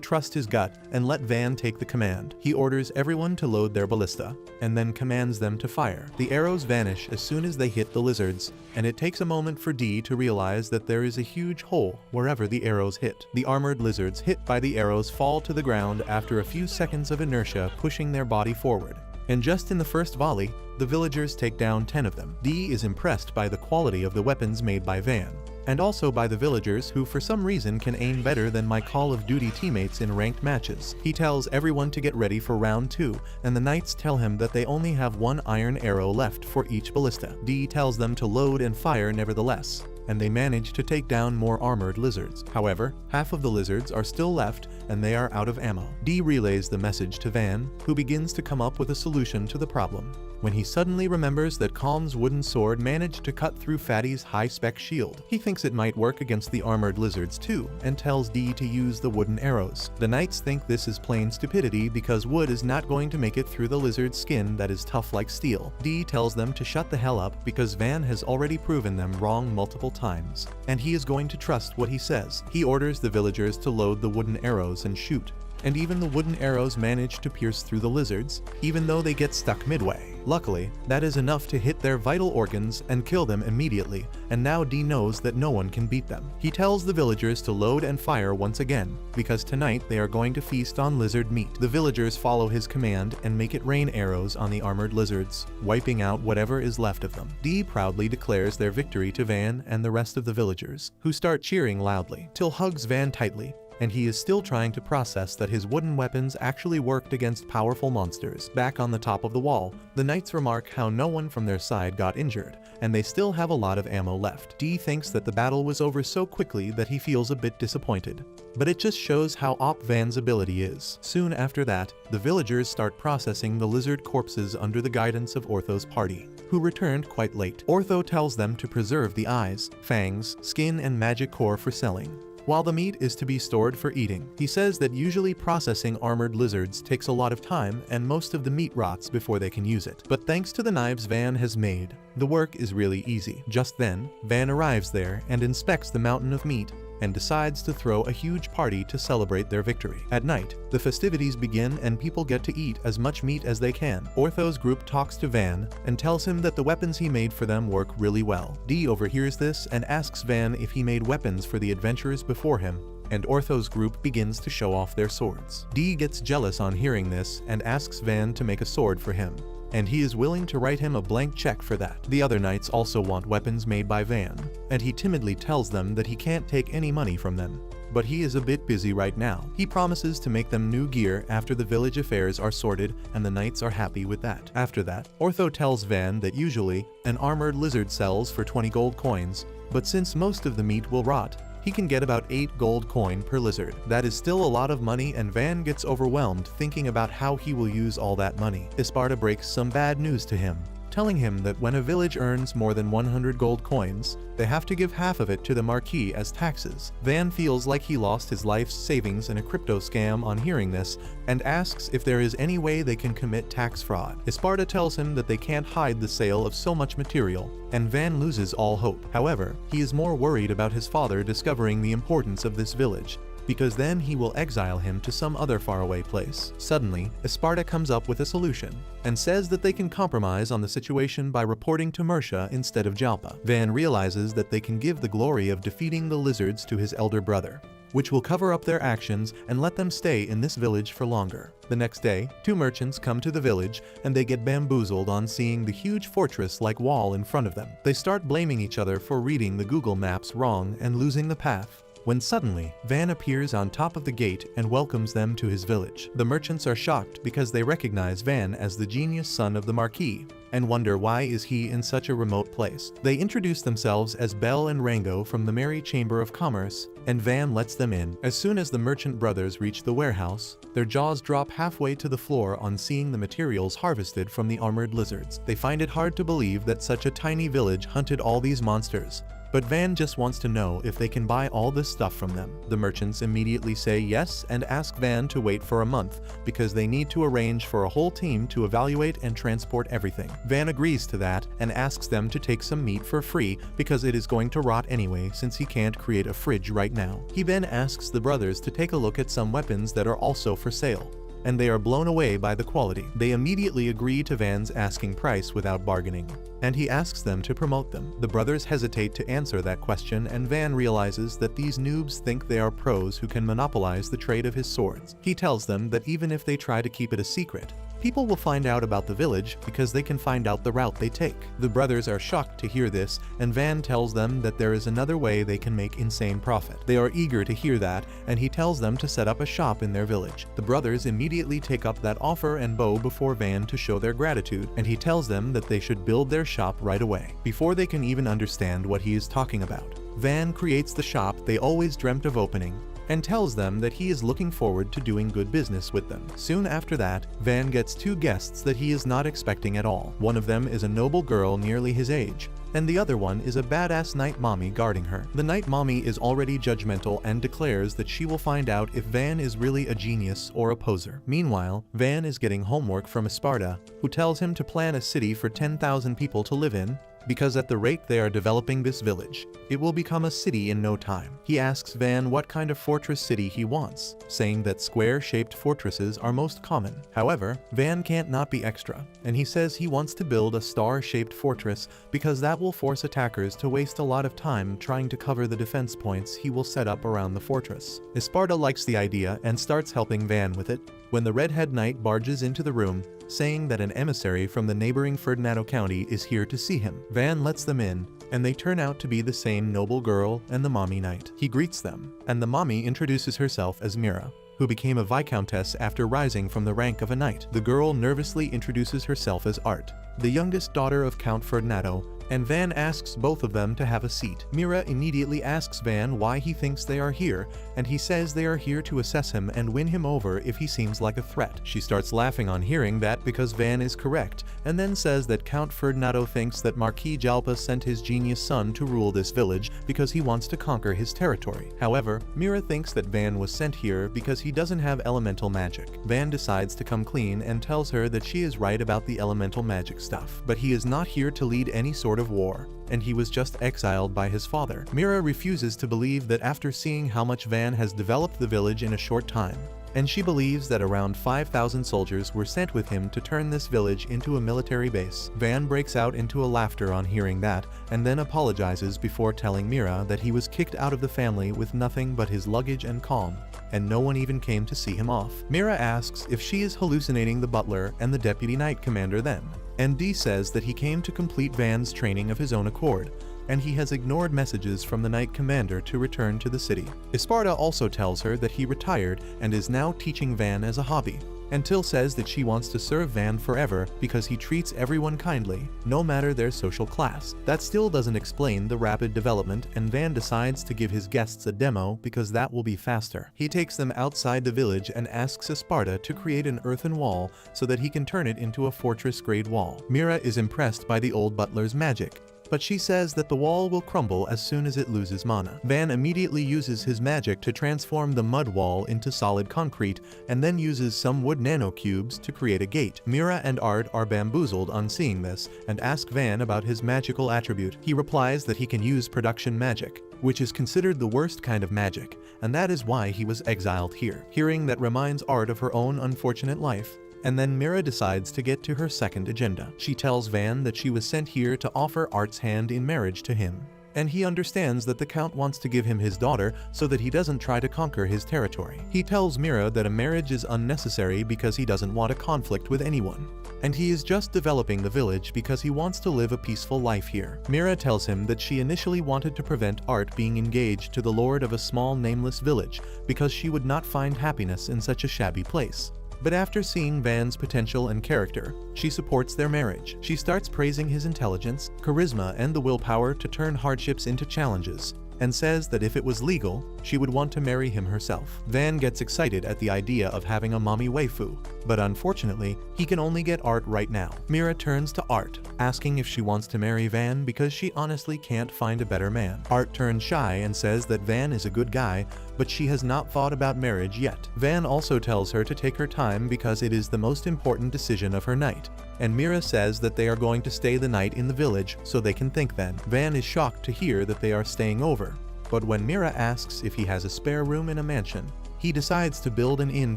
trust his gut and let Van take the command. He orders everyone to load their ballista, and then commands them to fire. The arrows vanish as soon as they hit the lizards, and it takes a moment for Dee to realize that there is a huge hole wherever the arrows hit. The armored lizards hit by the arrows fall to the ground after a few seconds of inertia pushing their body forward. And just in the first volley, the villagers take down 10 of them. Dee is impressed by the quality of the weapons made by Van, and also by the villagers who for some reason can aim better than my Call of Duty teammates in ranked matches. He tells everyone to get ready for round 2, and the knights tell him that they only have 1 iron arrow left for each ballista. Dee tells them to load and fire nevertheless, and they manage to take down more armored lizards. However, half of the lizards are still left, and they are out of ammo. Dee relays the message to Van, who begins to come up with a solution to the problem, when he suddenly remembers that Calm's wooden sword managed to cut through Fatty's high-spec shield. He thinks it might work against the armored lizards too, and tells Dee to use the wooden arrows. The knights think this is plain stupidity because wood is not going to make it through the lizard's skin that is tough like steel. Dee tells them to shut the hell up because Van has already proven them wrong multiple times, and he is going to trust what he says. He orders the villagers to load the wooden arrows and shoot, and even the wooden arrows manage to pierce through the lizards, even though they get stuck midway. Luckily, that is enough to hit their vital organs and kill them immediately, and now Dee knows that no one can beat them. He tells the villagers to load and fire once again, because tonight they are going to feast on lizard meat. The villagers follow his command and make it rain arrows on the armored lizards, wiping out whatever is left of them. Dee proudly declares their victory to Van and the rest of the villagers, who start cheering loudly. Till hugs Van tightly, and he is still trying to process that his wooden weapons actually worked against powerful monsters. Back on the top of the wall, the knights remark how no one from their side got injured, and they still have a lot of ammo left. Dee thinks that the battle was over so quickly that he feels a bit disappointed, but it just shows how OP Van's ability is. Soon after that, the villagers start processing the lizard corpses under the guidance of Ortho's party, who returned quite late. Ortho tells them to preserve the eyes, fangs, skin, and magic core for selling, while the meat is to be stored for eating. He says that usually processing armored lizards takes a lot of time and most of the meat rots before they can use it. But thanks to the knives Van has made, the work is really easy. Just then, Van arrives there and inspects the mountain of meat and decides to throw a huge party to celebrate their victory. At night, the festivities begin and people get to eat as much meat as they can. Ortho's group talks to Van and tells him that the weapons he made for them work really well. Dee overhears this and asks Van if he made weapons for the adventurers before him, and Ortho's group begins to show off their swords. Dee gets jealous on hearing this and asks Van to make a sword for him, and he is willing to write him a blank check for that. The other knights also want weapons made by Van, and he timidly tells them that he can't take any money from them, but he is a bit busy right now. He promises to make them new gear after the village affairs are sorted, and the knights are happy with that. After that, Ortho tells Van that usually an armored lizard sells for 20 gold coins, but since most of the meat will rot, he can get about 8 gold coin per lizard. That is still a lot of money, and Van gets overwhelmed thinking about how he will use all that money. Isparta breaks some bad news to him, telling him that when a village earns more than 100 gold coins, they have to give half of it to the Marquis as taxes. Van feels like he lost his life's savings in a crypto scam on hearing this, and asks if there is any way they can commit tax fraud. Isparta tells him that they can't hide the sale of so much material, and Van loses all hope. However, he is more worried about his father discovering the importance of this village, because then he will exile him to some other faraway place. Suddenly, Esparta comes up with a solution, and says that they can compromise on the situation by reporting to Mersha instead of Jalpa. Van realizes that they can give the glory of defeating the lizards to his elder brother, which will cover up their actions and let them stay in this village for longer. The next day, two merchants come to the village and they get bamboozled on seeing the huge fortress-like wall in front of them. They start blaming each other for reading the Google Maps wrong and losing the path, when suddenly, Van appears on top of the gate and welcomes them to his village. The merchants are shocked because they recognize Van as the genius son of the Marquis, and wonder why is he in such a remote place. They introduce themselves as Belle and Rango from the Merry Chamber of Commerce, and Van lets them in. As soon as the merchant brothers reach the warehouse, their jaws drop halfway to the floor on seeing the materials harvested from the armored lizards. They find it hard to believe that such a tiny village hunted all these monsters, but Van just wants to know if they can buy all this stuff from them. The merchants immediately say yes and ask Van to wait for a month because they need to arrange for a whole team to evaluate and transport everything. Van agrees to that and asks them to take some meat for free because it is going to rot anyway since he can't create a fridge right now. He then asks the brothers to take a look at some weapons that are also for sale, and they are blown away by the quality. They immediately agree to Van's asking price without bargaining, and he asks them to promote them. The brothers hesitate to answer that question, and Van realizes that these noobs think they are pros who can monopolize the trade of his swords. He tells them that even if they try to keep it a secret, people will find out about the village because they can find out the route they take. The brothers are shocked to hear this, and Van tells them that there is another way they can make insane profit. They are eager to hear that, and he tells them to set up a shop in their village. The brothers immediately take up that offer and bow before Van to show their gratitude, and he tells them that they should build their shop right away, before they can even understand what he is talking about. Van creates the shop they always dreamt of opening, and tells them that he is looking forward to doing good business with them. Soon after that, Van gets two guests that he is not expecting at all. One of them is a noble girl nearly his age, and the other one is a badass night mommy guarding her. The night mommy is already judgmental and declares that she will find out if Van is really a genius or a poser. Meanwhile, Van is getting homework from Esparta, who tells him to plan a city for 10,000 people to live in, because at the rate they are developing this village, it will become a city in no time. He asks Van what kind of fortress city he wants, saying that square-shaped fortresses are most common. However, Van can't not be extra, and he says he wants to build a star-shaped fortress because that will force attackers to waste a lot of time trying to cover the defense points he will set up around the fortress. Esparta likes the idea and starts helping Van with it, when the redhead knight barges into the room, saying that an emissary from the neighboring Ferdinando County is here to see him. Van lets them in, and they turn out to be the same noble girl and the mommy knight. He greets them, and the mommy introduces herself as Mira, who became a viscountess after rising from the rank of a knight. The girl nervously introduces herself as Art, the youngest daughter of Count Ferdinando, and Van asks both of them to have a seat. Mira immediately asks Van why he thinks they are here, and he says they are here to assess him and win him over if he seems like a threat. She starts laughing on hearing that because Van is correct, and then says that Count Ferdinando thinks that Marquis Jalpa sent his genius son to rule this village because he wants to conquer his territory. However, Mira thinks that Van was sent here because he doesn't have elemental magic. Van decides to come clean and tells her that she is right about the elemental magic stuff, but he is not here to lead any sort of war, and he was just exiled by his father. Mira refuses to believe that after seeing how much Van has developed the village in a short time, and she believes that around 5,000 soldiers were sent with him to turn this village into a military base. Van breaks out into a laughter on hearing that, and then apologizes before telling Mira that he was kicked out of the family with nothing but his luggage and calm, and no one even came to see him off. Mira asks if she is hallucinating the butler and the deputy knight commander then, and Dee says that he came to complete Van's training of his own accord, and he has ignored messages from the knight commander to return to the city. Esparta also tells her that he retired and is now teaching Van as a hobby, and Till says that she wants to serve Van forever because he treats everyone kindly, no matter their social class. That still doesn't explain the rapid development, and Van decides to give his guests a demo because that will be faster. He takes them outside the village and asks Esparta to create an earthen wall so that he can turn it into a fortress-grade wall. Mira is impressed by the old butler's magic, but she says that the wall will crumble as soon as it loses mana. Van immediately uses his magic to transform the mud wall into solid concrete, and then uses some wood nanocubes to create a gate. Mira and Art are bamboozled on seeing this, and ask Van about his magical attribute. He replies that he can use production magic, which is considered the worst kind of magic, and that is why he was exiled here. Hearing that reminds Art of her own unfortunate life, and then Mira decides to get to her second agenda. She tells Van that she was sent here to offer Art's hand in marriage to him, and he understands that the Count wants to give him his daughter so that he doesn't try to conquer his territory. He tells Mira that a marriage is unnecessary because he doesn't want a conflict with anyone, and he is just developing the village because he wants to live a peaceful life here. Mira tells him that she initially wanted to prevent Art being engaged to the lord of a small nameless village because she would not find happiness in such a shabby place. But after seeing Van's potential and character, she supports their marriage. She starts praising his intelligence, charisma, and the willpower to turn hardships into challenges, and says that if it was legal, she would want to marry him herself. Van gets excited at the idea of having a mommy waifu, but unfortunately, he can only get Art right now. Mira turns to Art, asking if she wants to marry Van because she honestly can't find a better man. Art turns shy and says that Van is a good guy, but she has not thought about marriage yet. Van also tells her to take her time because it is the most important decision of her night, and Mira says that they are going to stay the night in the village so they can think then. Van is shocked to hear that they are staying over, but when Mira asks if he has a spare room in a mansion, he decides to build an inn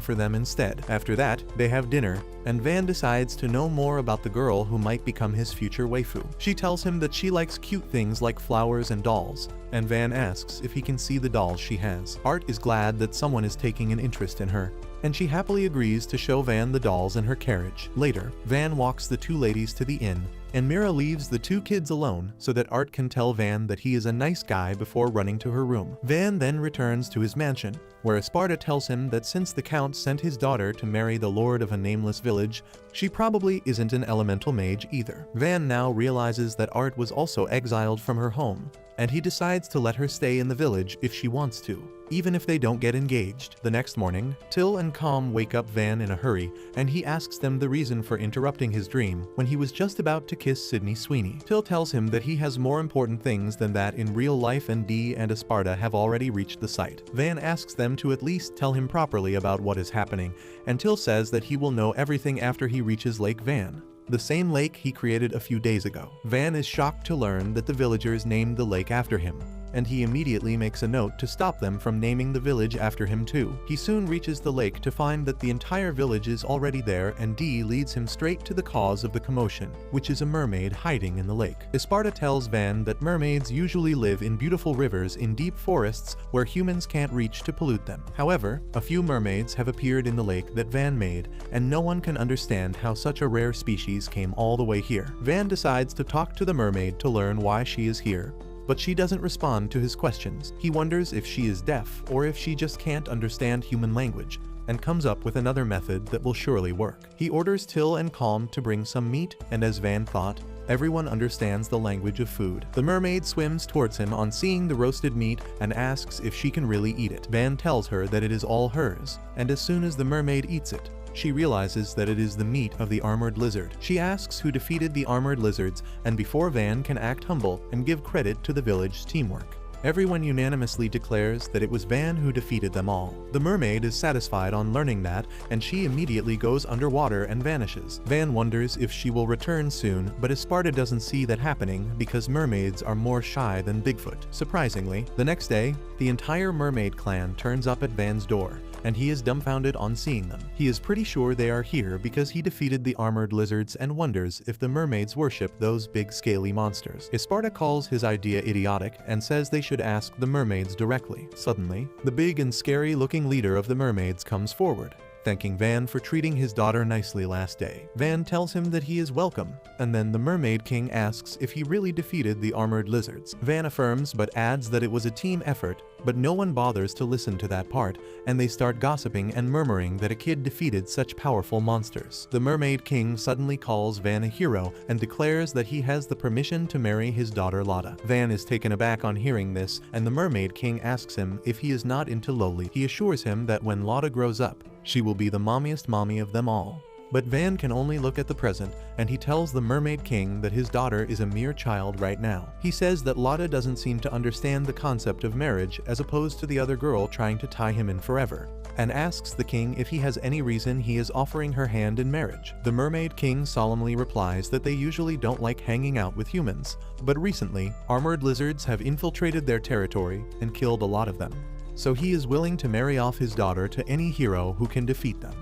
for them instead. After that, they have dinner, and Van decides to know more about the girl who might become his future waifu. She tells him that she likes cute things like flowers and dolls, and Van asks if he can see the dolls she has. Art is glad that someone is taking an interest in her, and she happily agrees to show Van the dolls in her carriage. Later, Van walks the two ladies to the inn, and Mira leaves the two kids alone so that Art can tell Van that he is a nice guy before running to her room. Van then returns to his mansion, where Sparta tells him that since the Count sent his daughter to marry the lord of a nameless village, she probably isn't an elemental mage either. Van now realizes that Art was also exiled from her home, and he decides to let her stay in the village if she wants to, even if they don't get engaged. The next morning, Till and Calm wake up Van in a hurry, and he asks them the reason for interrupting his dream when he was just about to kiss Sydney Sweeney. Till tells him that he has more important things than that in real life, and Dee and Esparta have already reached the site. Van asks them to at least tell him properly about what is happening, and Till says that he will know everything after he reaches Lake Van, the same lake he created a few days ago. Van is shocked to learn that the villagers named the lake after him, and he immediately makes a note to stop them from naming the village after him too. He soon reaches the lake to find that the entire village is already there, and Dee leads him straight to the cause of the commotion, which is a mermaid hiding in the lake. Esparta tells Van that mermaids usually live in beautiful rivers in deep forests where humans can't reach to pollute them. However, a few mermaids have appeared in the lake that Van made, and no one can understand how such a rare species came all the way here. Van decides to talk to the mermaid to learn why she is here, but she doesn't respond to his questions. He wonders if she is deaf or if she just can't understand human language, and comes up with another method that will surely work. He orders Till and Calm to bring some meat, and as Van thought, everyone understands the language of food. The mermaid swims towards him on seeing the roasted meat and asks if she can really eat it. Van tells her that it is all hers, and as soon as the mermaid eats it, she realizes that it is the meat of the armored lizard. She asks who defeated the armored lizards, and before Van can act humble and give credit to the village's teamwork, everyone unanimously declares that it was Van who defeated them all. The mermaid is satisfied on learning that, and she immediately goes underwater and vanishes. Van wonders if she will return soon, but Esparta doesn't see that happening because mermaids are more shy than Bigfoot. Surprisingly, the next day, the entire mermaid clan turns up at Van's door, and he is dumbfounded on seeing them. He is pretty sure they are here because he defeated the armored lizards and wonders if the mermaids worship those big scaly monsters. Esparta calls his idea idiotic and says they should ask the mermaids directly. Suddenly, the big and scary looking leader of the mermaids comes forward, thanking Van for treating his daughter nicely last day. Van tells him that he is welcome, and then the Mermaid King asks if he really defeated the armored lizards. Van affirms but adds that it was a team effort, but no one bothers to listen to that part, and they start gossiping and murmuring that a kid defeated such powerful monsters. The Mermaid King suddenly calls Van a hero and declares that he has the permission to marry his daughter Lotta. Van is taken aback on hearing this, and the Mermaid King asks him if he is not into lowly. He assures him that when Lotta grows up, she will be the mommiest mommy of them all. But Van can only look at the present, and he tells the Mermaid King that his daughter is a mere child right now. He says that Lotta doesn't seem to understand the concept of marriage as opposed to the other girl trying to tie him in forever, and asks the king if he has any reason he is offering her hand in marriage. The Mermaid King solemnly replies that they usually don't like hanging out with humans, but recently, armored lizards have infiltrated their territory and killed a lot of them. So he is willing to marry off his daughter to any hero who can defeat them.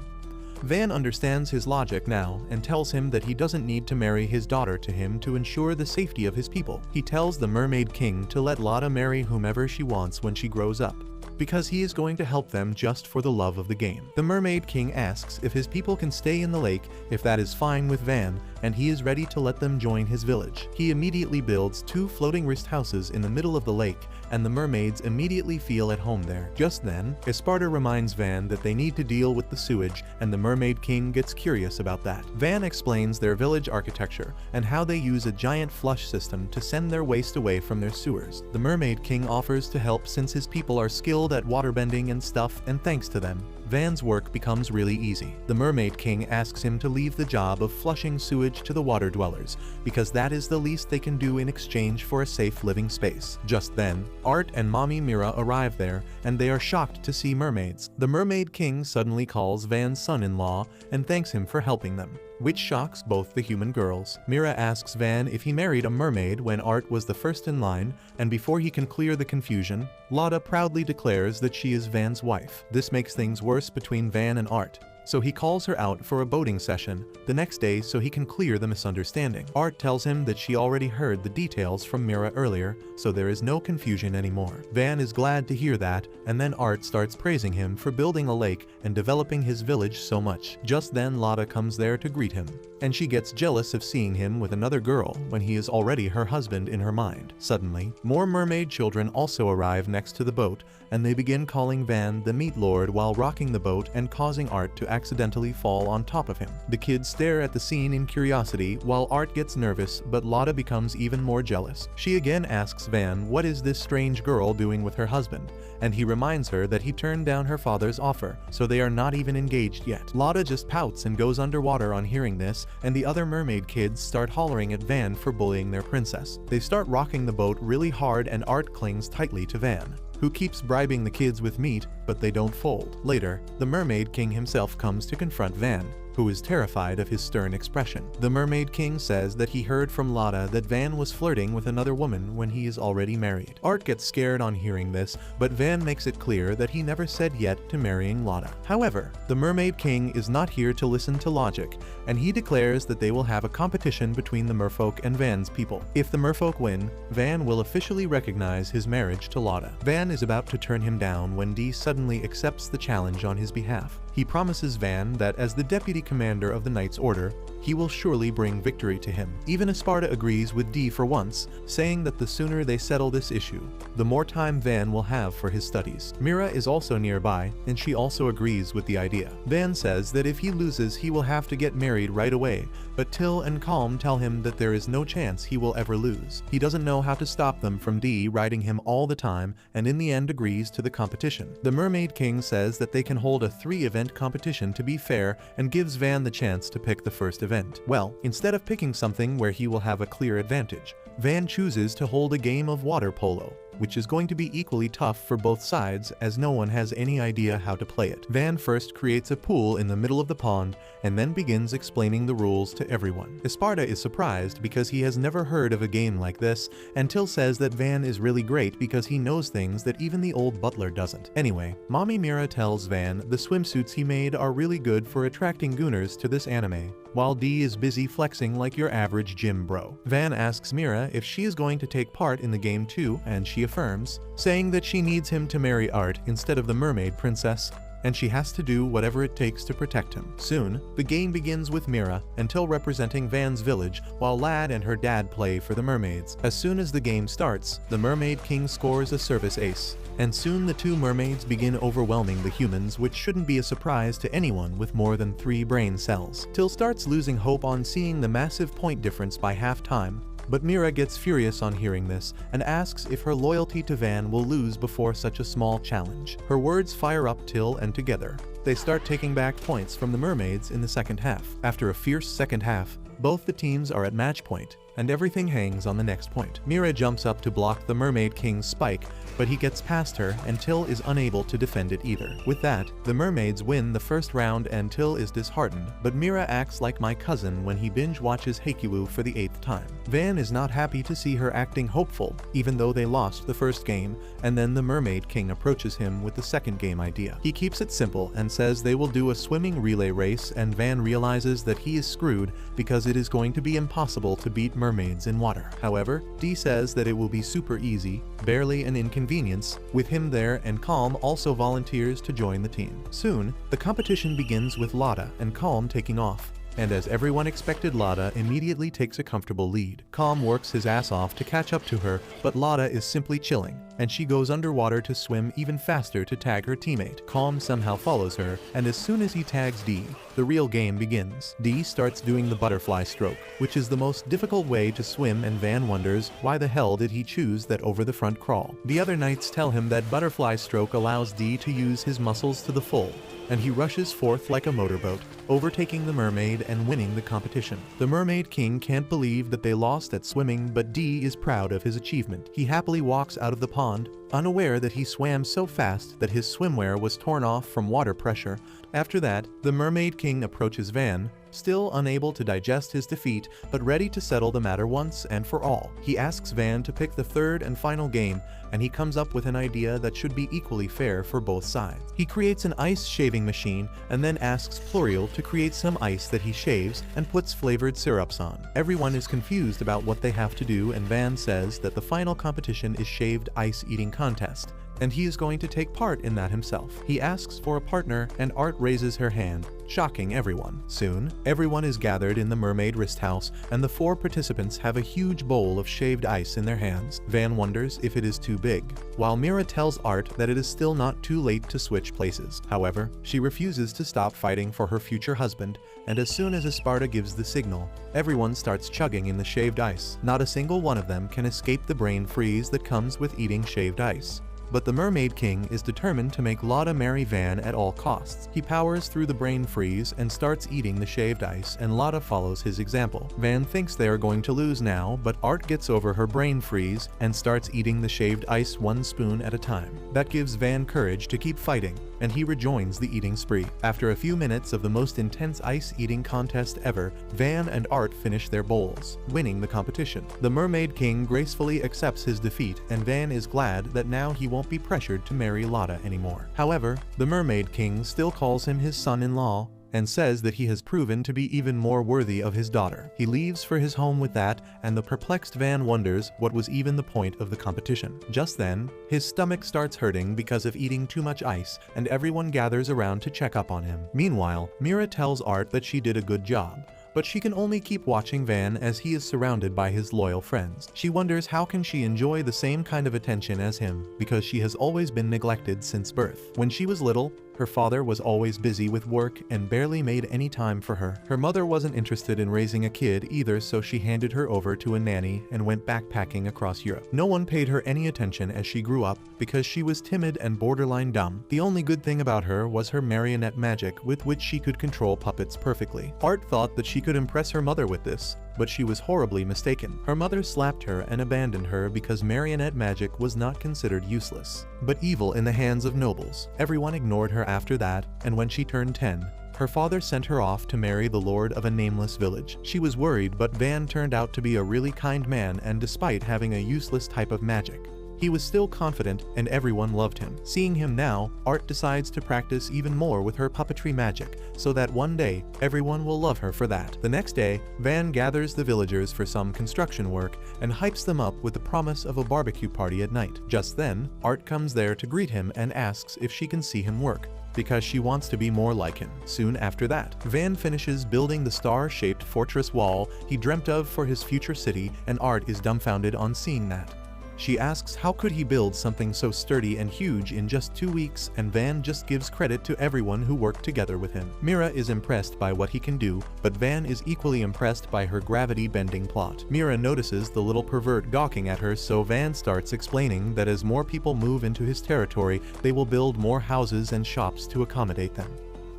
Van understands his logic now and tells him that he doesn't need to marry his daughter to him to ensure the safety of his people. He tells the Mermaid King to let Lotta marry whomever she wants when she grows up, because he is going to help them just for the love of the game. The Mermaid King asks if his people can stay in the lake if that is fine with Van, and he is ready to let them join his village. He immediately builds 2 floating rest houses in the middle of the lake, and the mermaids immediately feel at home there. Just then, Esparta reminds Van that they need to deal with the sewage, and the Mermaid King gets curious about that. Van explains their village architecture and how they use a giant flush system to send their waste away from their sewers. The Mermaid King offers to help since his people are skilled at waterbending and stuff, and thanks to them, Van's work becomes really easy. The Mermaid King asks him to leave the job of flushing sewage to the water dwellers, because that is the least they can do in exchange for a safe living space. Just then, Art and Mommy Mira arrive there, and they are shocked to see mermaids. The Mermaid King suddenly calls Van's son-in-law and thanks him for helping them, which shocks both the human girls. Mira asks Van if he married a mermaid when Art was the first in line, and before he can clear the confusion, Lotta proudly declares that she is Van's wife. This makes things worse between Van and Art, so he calls her out for a boating session the next day so he can clear the misunderstanding. Art tells him that she already heard the details from Mira earlier, so there is no confusion anymore. Van is glad to hear that, and then Art starts praising him for building a lake and developing his village so much. Just then Lotta comes there to greet him, and she gets jealous of seeing him with another girl when he is already her husband in her mind. Suddenly, more mermaid children also arrive next to the boat, and they begin calling Van the Meat Lord while rocking the boat and causing Art to accidentally fall on top of him. The kids stare at the scene in curiosity while Art gets nervous, but Lotta becomes even more jealous. She again asks Van what is this strange girl doing with her husband, and he reminds her that he turned down her father's offer, so they are not even engaged yet. Lotta just pouts and goes underwater on hearing this, and the other mermaid kids start hollering at Van for bullying their princess. They start rocking the boat really hard and Art clings tightly to Van, who keeps bribing the kids with meat, but they don't fold. Later, the Mermaid King himself comes to confront Van, who is terrified of his stern expression. The Mermaid King says that he heard from Lotta that Van was flirting with another woman when he is already married. Art gets scared on hearing this, but Van makes it clear that he never said yet to marrying Lotta. However, the Mermaid King is not here to listen to logic, and he declares that they will have a competition between the merfolk and Van's people. If the merfolk win, Van will officially recognize his marriage to Lotta. Van is about to turn him down when Dee suddenly accepts the challenge on his behalf. He promises Van that as the deputy commander of the Knight's Order, he will surely bring victory to him. Even Esparta agrees with Dee for once, saying that the sooner they settle this issue, the more time Van will have for his studies. Mira is also nearby, and she also agrees with the idea. Van says that if he loses he will have to get married right away, but Till and Calm tell him that there is no chance he will ever lose. He doesn't know how to stop them from Dee riding him all the time, and in the end agrees to the competition. The Mermaid King says that they can hold a 3-event competition to be fair and gives Van the chance to pick the first event. Well, instead of picking something where he will have a clear advantage, Van chooses to hold a game of water polo, which is going to be equally tough for both sides as no one has any idea how to play it. Van first creates a pool in the middle of the pond and then begins explaining the rules to everyone. Esparta is surprised because he has never heard of a game like this, and Till says that Van is really great because he knows things that even the old butler doesn't. Anyway, Mommy Mira tells Van the swimsuits he made are really good for attracting gooners to this anime, while Dee is busy flexing like your average gym bro. Van asks Mira if she is going to take part in the game too, and she affirms, saying that she needs him to marry Art instead of the mermaid princess, and she has to do whatever it takes to protect him. Soon, the game begins with Mira and Till representing Van's village, while Lad and her dad play for the mermaids. As soon as the game starts, the Mermaid King scores a service ace, and soon the two mermaids begin overwhelming the humans, which shouldn't be a surprise to anyone with more than 3 brain cells. Till starts losing hope on seeing the massive point difference by half-time, But Mira gets furious on hearing this and asks if her loyalty to Van will lose before such a small challenge. Her words fire up Till, and together they start taking back points from the mermaids in the second half. After a fierce second half, both the teams are at match point, and everything hangs on the next point. Mira jumps up to block the Mermaid King's spike, but he gets past her and Till is unable to defend it either. With that, the mermaids win the first round and Till is disheartened, but Mira acts like my cousin when he binge watches Haikyuu for the 8th time. Van is not happy to see her acting hopeful, even though they lost the first game, and then the Mermaid King approaches him with the second game idea. He keeps it simple and says they will do a swimming relay race, and Van realizes that he is screwed because it is going to be impossible to beat mermaids in water. However, D says that it will be super easy, barely an inconvenience, with him there, and Calm also volunteers to join the team. Soon, the competition begins with Lotta and Calm taking off. And as everyone expected, Lotta immediately takes a comfortable lead. Calm works his ass off to catch up to her, but Lotta is simply chilling, and she goes underwater to swim even faster to tag her teammate. Calm somehow follows her, and as soon as he tags D, the real game begins. D starts doing the butterfly stroke, which is the most difficult way to swim, and Van wonders why the hell did he choose that over the front crawl. The other knights tell him that butterfly stroke allows D to use his muscles to the full, and he rushes forth like a motorboat, overtaking the mermaid and winning the competition. The Mermaid King can't believe that they lost at swimming, but D is proud of his achievement. He happily walks out of the pond, unaware that he swam so fast that his swimwear was torn off from water pressure. After that, the Mermaid King approaches Van, still unable to digest his defeat, but ready to settle the matter once and for all. He asks Van to pick the third and final game, and he comes up with an idea that should be equally fair for both sides. He creates an ice shaving machine and then asks Pluriel to create some ice that he shaves and puts flavored syrups on. Everyone is confused about what they have to do, and Van says that the final competition is shaved ice eating contest, and he is going to take part in that himself. He asks for a partner, and Art raises her hand, shocking everyone. Soon, everyone is gathered in the Mermaid Wrist House, and the 4 participants have a huge bowl of shaved ice in their hands. Van wonders if it is too big, while Mira tells Art that it is still not too late to switch places. However, she refuses to stop fighting for her future husband, and as soon as Esparta gives the signal, everyone starts chugging in the shaved ice. Not a single one of them can escape the brain freeze that comes with eating shaved ice. But the Mermaid King is determined to make Lotta marry Van at all costs. He powers through the brain freeze and starts eating the shaved ice, and Lotta follows his example. Van thinks they are going to lose now, but Art gets over her brain freeze and starts eating the shaved ice 1 spoon at a time. That gives Van courage to keep fighting, and he rejoins the eating spree. After a few minutes of the most intense ice eating contest ever, Van and Art finish their bowls, winning the competition. The Mermaid King gracefully accepts his defeat, and Van is glad that now he won't be pressured to marry Lotta anymore. However, the Mermaid King still calls him his son-in-law and says that he has proven to be even more worthy of his daughter. He leaves for his home with that, and the perplexed Van wonders what was even the point of the competition. Just then, his stomach starts hurting because of eating too much ice, and everyone gathers around to check up on him. Meanwhile, Mira tells Art that she did a good job, but she can only keep watching Van as he is surrounded by his loyal friends. She wonders how can she enjoy the same kind of attention as him, because she has always been neglected since birth. When she was little, her father was always busy with work and barely made any time for her. Her mother wasn't interested in raising a kid either, so she handed her over to a nanny and went backpacking across Europe. No one paid her any attention as she grew up because she was timid and borderline dumb. The only good thing about her was her marionette magic, with which she could control puppets perfectly. Art thought that she could impress her mother with this, but she was horribly mistaken. Her mother slapped her and abandoned her because marionette magic was not considered useless, but evil in the hands of nobles. Everyone ignored her after that, and when she turned 10, her father sent her off to marry the lord of a nameless village. She was worried, but Van turned out to be a really kind man, and despite having a useless type of magic, he was still confident and everyone loved him. Seeing him now, Art decides to practice even more with her puppetry magic, so that one day, everyone will love her for that. The next day, Van gathers the villagers for some construction work and hypes them up with the promise of a barbecue party at night. Just then, Art comes there to greet him and asks if she can see him work, because she wants to be more like him. Soon after that, Van finishes building the star-shaped fortress wall he dreamt of for his future city, and Art is dumbfounded on seeing that. She asks how could he build something so sturdy and huge in just 2 weeks, and Van just gives credit to everyone who worked together with him. Mira is impressed by what he can do, but Van is equally impressed by her gravity-bending plot. Mira notices the little pervert gawking at her, so Van starts explaining that as more people move into his territory, they will build more houses and shops to accommodate them.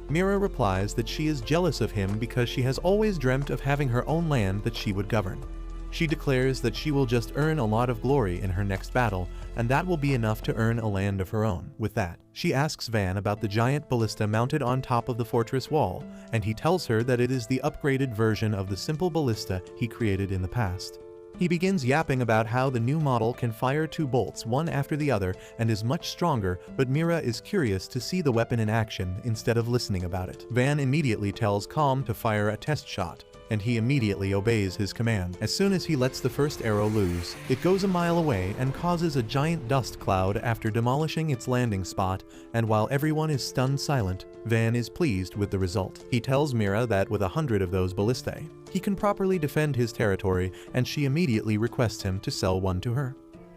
Mira replies that she is jealous of him because she has always dreamt of having her own land that she would govern. She declares that she will just earn a lot of glory in her next battle, and that will be enough to earn a land of her own. With that, she asks Van about the giant ballista mounted on top of the fortress wall, and he tells her that it is the upgraded version of the simple ballista he created in the past. He begins yapping about how the new model can fire 2 bolts one after the other and is much stronger, but Mira is curious to see the weapon in action instead of listening about it. Van immediately tells Calm to fire a test shot, and he immediately obeys his command. As soon as he lets the first arrow loose, it goes a mile away and causes a giant dust cloud after demolishing its landing spot, and while everyone is stunned silent, Van is pleased with the result. He tells Mira that with 100 of those ballistae, he can properly defend his territory, and she immediately requests him to sell one to her.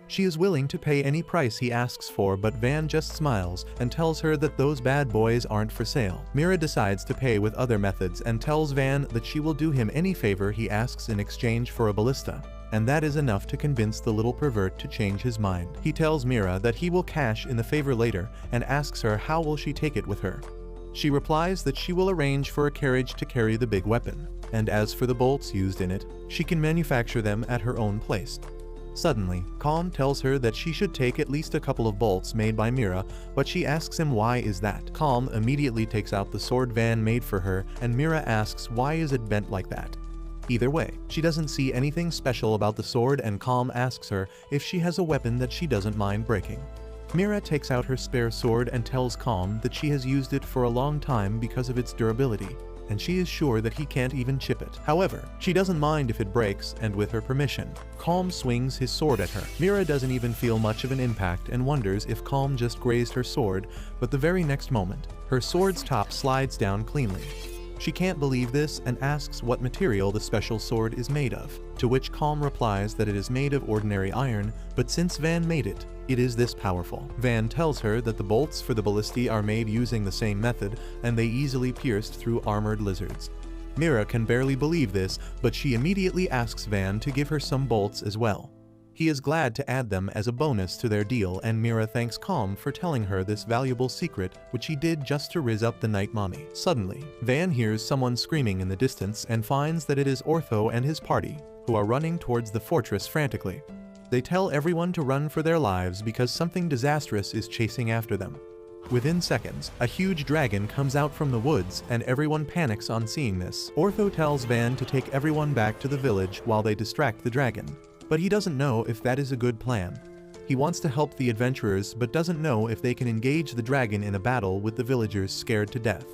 She is willing to pay any price he asks for, but Van just smiles and tells her that those bad boys aren't for sale. Mira decides to pay with other methods and tells Van that she will do him any favor he asks in exchange for a ballista, and that is enough to convince the little pervert to change his mind. He tells Mira that he will cash in the favor later and asks her how will she take it with her. She replies that she will arrange for a carriage to carry the big weapon, and as for the bolts used in it, she can manufacture them at her own place. Suddenly, Calm tells her that she should take at least a couple of bolts made by Mira, but she asks him why is that. Calm immediately takes out the sword Van made for her, and Mira asks why is it bent like that. Either way, she doesn't see anything special about the sword, and Calm asks her if she has a weapon that she doesn't mind breaking. Mira takes out her spare sword and tells Calm that she has used it for a long time because of its durability, and she is sure that he can't even chip it. However, she doesn't mind if it breaks, and with her permission, Calm swings his sword at her. Mira doesn't even feel much of an impact and wonders if Calm just grazed her sword, but the very next moment, her sword's top slides down cleanly. She can't believe this and asks what material the special sword is made of, to which Calm replies that it is made of ordinary iron, but since Van made it, it is this powerful. Van tells her that the bolts for the ballistae are made using the same method, and they easily pierced through armored lizards. Mira can barely believe this, but she immediately asks Van to give her some bolts as well. He is glad to add them as a bonus to their deal, and Mira thanks Calm for telling her this valuable secret, which he did just to rizz up the night mommy. Suddenly, Van hears someone screaming in the distance and finds that it is Ortho and his party, who are running towards the fortress frantically. They tell everyone to run for their lives because something disastrous is chasing after them. Within seconds, a huge dragon comes out from the woods, and everyone panics on seeing this. Ortho tells Van to take everyone back to the village while they distract the dragon, but he doesn't know if that is a good plan. He wants to help the adventurers but doesn't know if they can engage the dragon in a battle with the villagers scared to death.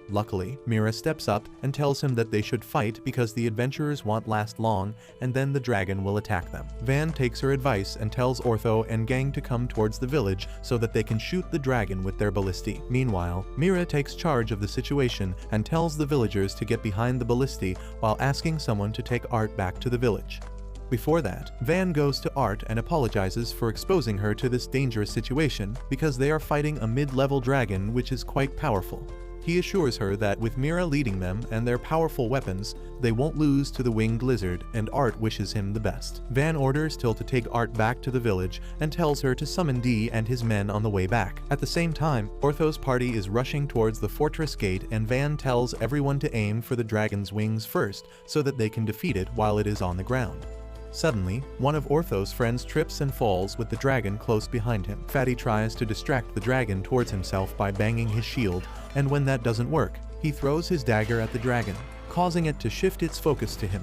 Luckily, Mira steps up and tells him that they should fight because the adventurers won't last long, and then the dragon will attack them. Van takes her advice and tells Ortho and gang to come towards the village so that they can shoot the dragon with their ballistae. Meanwhile, Mira takes charge of the situation and tells the villagers to get behind the ballistae while asking someone to take Art back to the village. Before that, Van goes to Art and apologizes for exposing her to this dangerous situation because they are fighting a mid-level dragon which is quite powerful. He assures her that with Mira leading them and their powerful weapons, they won't lose to the winged lizard, and Art wishes him the best. Van orders Till to take Art back to the village and tells her to summon D and his men on the way back. At the same time, Ortho's party is rushing towards the fortress gate, and Van tells everyone to aim for the dragon's wings first so that they can defeat it while it is on the ground. Suddenly, one of Ortho's friends trips and falls with the dragon close behind him. Fatty tries to distract the dragon towards himself by banging his shield, and when that doesn't work, he throws his dagger at the dragon, causing it to shift its focus to him.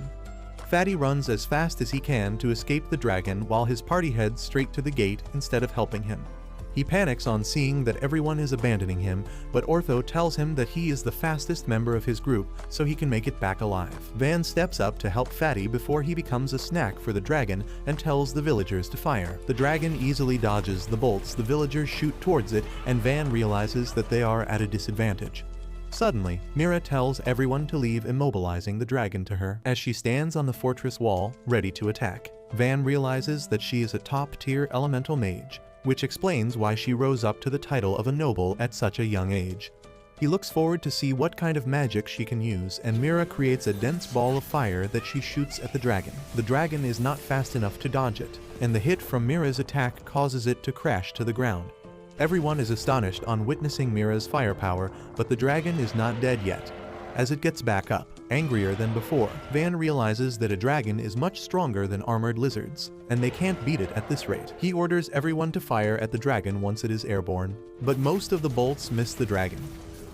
Fatty runs as fast as he can to escape the dragon while his party heads straight to the gate instead of helping him. He panics on seeing that everyone is abandoning him, but Ortho tells him that he is the fastest member of his group, so he can make it back alive. Van steps up to help Fatty before he becomes a snack for the dragon and tells the villagers to fire. The dragon easily dodges the bolts the villagers shoot towards it, and Van realizes that they are at a disadvantage. Suddenly, Mira tells everyone to leave immobilizing the dragon to her as she stands on the fortress wall, ready to attack. Van realizes that she is a top-tier elemental mage, which explains why she rose up to the title of a noble at such a young age. He looks forward to see what kind of magic she can use, and Mira creates a dense ball of fire that she shoots at the dragon. The dragon is not fast enough to dodge it, and the hit from Mira's attack causes it to crash to the ground. Everyone is astonished on witnessing Mira's firepower, but the dragon is not dead yet. As it gets back up, angrier than before, Van realizes that a dragon is much stronger than armored lizards, and they can't beat it at this rate. He orders everyone to fire at the dragon once it is airborne, but most of the bolts miss the dragon.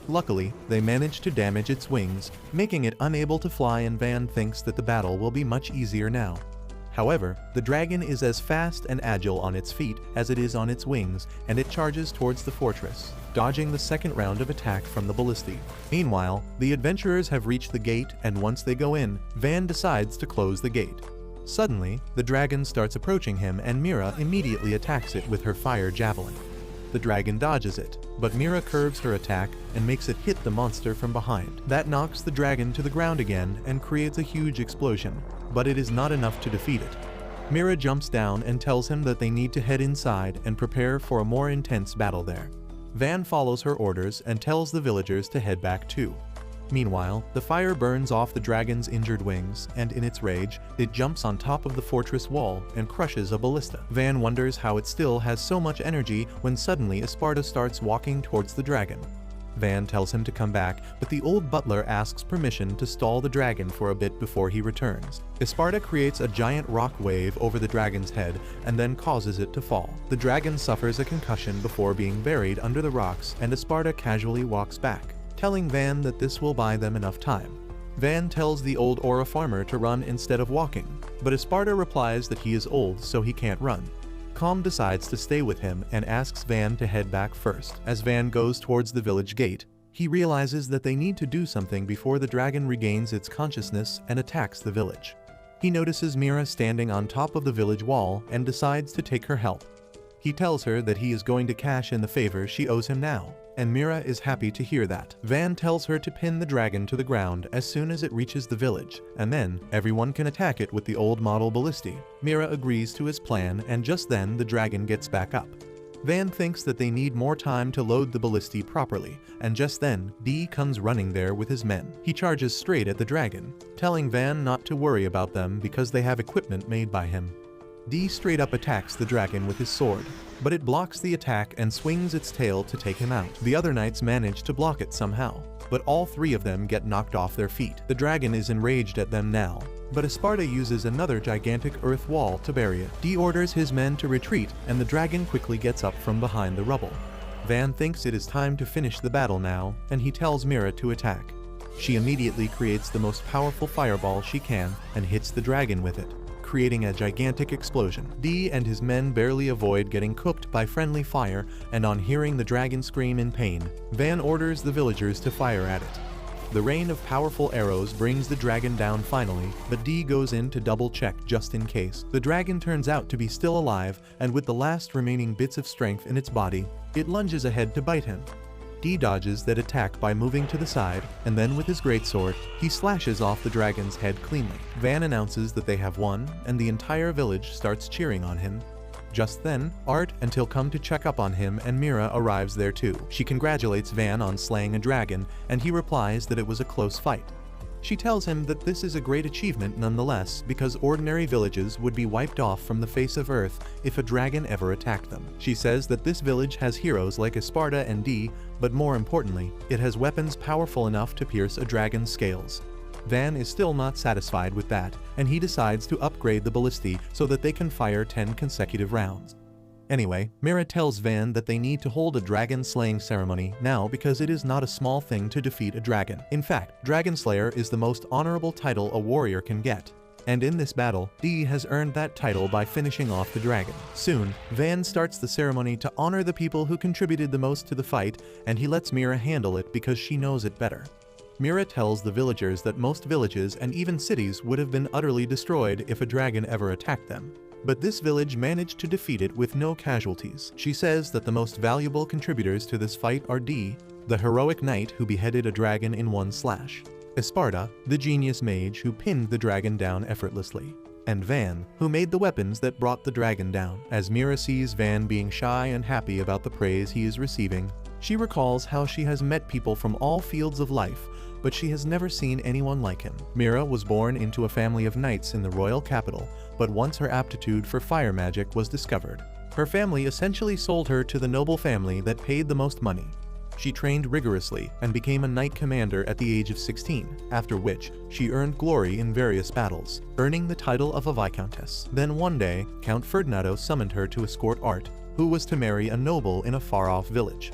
Luckily, they manage to damage its wings, making it unable to fly, and Van thinks that the battle will be much easier now. However, the dragon is as fast and agile on its feet as it is on its wings, and it charges towards the fortress, dodging the second round of attack from the Abilitiy. Meanwhile, the adventurers have reached the gate, and once they go in, Van decides to close the gate. Suddenly, the dragon starts approaching him, and Mira immediately attacks it with her fire javelin. The dragon dodges it, but Mira curves her attack and makes it hit the monster from behind. That knocks the dragon to the ground again and creates a huge explosion, but it is not enough to defeat it. Mira jumps down and tells him that they need to head inside and prepare for a more intense battle there. Van follows her orders and tells the villagers to head back too. Meanwhile, the fire burns off the dragon's injured wings, and in its rage, it jumps on top of the fortress wall and crushes a ballista. Van wonders how it still has so much energy when suddenly Esparta starts walking towards the dragon. Van tells him to come back, but the old butler asks permission to stall the dragon for a bit before he returns. Esparta creates a giant rock wave over the dragon's head and then causes it to fall. The dragon suffers a concussion before being buried under the rocks, and Esparta casually walks back, telling Van that this will buy them enough time. Van tells the old Aura farmer to run instead of walking, but Esparta replies that he is old so he can't run. Calm decides to stay with him and asks Van to head back first. As Van goes towards the village gate, he realizes that they need to do something before the dragon regains its consciousness and attacks the village. He notices Mira standing on top of the village wall and decides to take her help. He tells her that he is going to cash in the favor she owes him now, and Mira is happy to hear that. Van tells her to pin the dragon to the ground as soon as it reaches the village, and then everyone can attack it with the old model Abilitiy. Mira agrees to his plan, and just then the dragon gets back up. Van thinks that they need more time to load the Abilitiy properly, and just then, Dee comes running there with his men. He charges straight at the dragon, telling Van not to worry about them because they have equipment made by him. Dee straight up attacks the dragon with his sword, but it blocks the attack and swings its tail to take him out. The other knights manage to block it somehow, but all three of them get knocked off their feet. The dragon is enraged at them now, but Esparta uses another gigantic earth wall to bury it. Dee orders his men to retreat, and the dragon quickly gets up from behind the rubble. Van thinks it is time to finish the battle now, and he tells Mira to attack. She immediately creates the most powerful fireball she can and hits the dragon with it, creating a gigantic explosion. Dee and his men barely avoid getting cooked by friendly fire, and on hearing the dragon scream in pain, Van orders the villagers to fire at it. The rain of powerful arrows brings the dragon down finally, but Dee goes in to double check just in case. The dragon turns out to be still alive, and with the last remaining bits of strength in its body, it lunges ahead to bite him. Dee dodges that attack by moving to the side, and then with his greatsword, he slashes off the dragon's head cleanly. Van announces that they have won, and the entire village starts cheering on him. Just then, Art and Till come to check up on him, and Mira arrives there too. She congratulates Van on slaying a dragon, and he replies that it was a close fight. She tells him that this is a great achievement nonetheless, because ordinary villages would be wiped off from the face of Earth if a dragon ever attacked them. She says that this village has heroes like Esparta and Dee, but more importantly, it has weapons powerful enough to pierce a dragon's scales. Van is still not satisfied with that, and he decides to upgrade the Abilitiy so that they can fire 10 consecutive rounds. Anyway, Mira tells Van that they need to hold a dragon slaying ceremony now because it is not a small thing to defeat a dragon. In fact, Dragon Slayer is the most honorable title a warrior can get. And in this battle, Dee has earned that title by finishing off the dragon. Soon, Van starts the ceremony to honor the people who contributed the most to the fight, and he lets Mira handle it because she knows it better. Mira tells the villagers that most villages and even cities would have been utterly destroyed if a dragon ever attacked them. But this village managed to defeat it with no casualties. She says that the most valuable contributors to this fight are Dee, the heroic knight who beheaded a dragon in one slash; Esparta, the genius mage who pinned the dragon down effortlessly; and Van, who made the weapons that brought the dragon down. As Mira sees Van being shy and happy about the praise he is receiving, she recalls how she has met people from all fields of life, but she has never seen anyone like him. Mira was born into a family of knights in the royal capital, but once her aptitude for fire magic was discovered, her family essentially sold her to the noble family that paid the most money. She trained rigorously and became a knight commander at the age of 16, after which she earned glory in various battles, earning the title of a viscountess. Then one day, Count Ferdinando summoned her to escort Art, who was to marry a noble in a far-off village.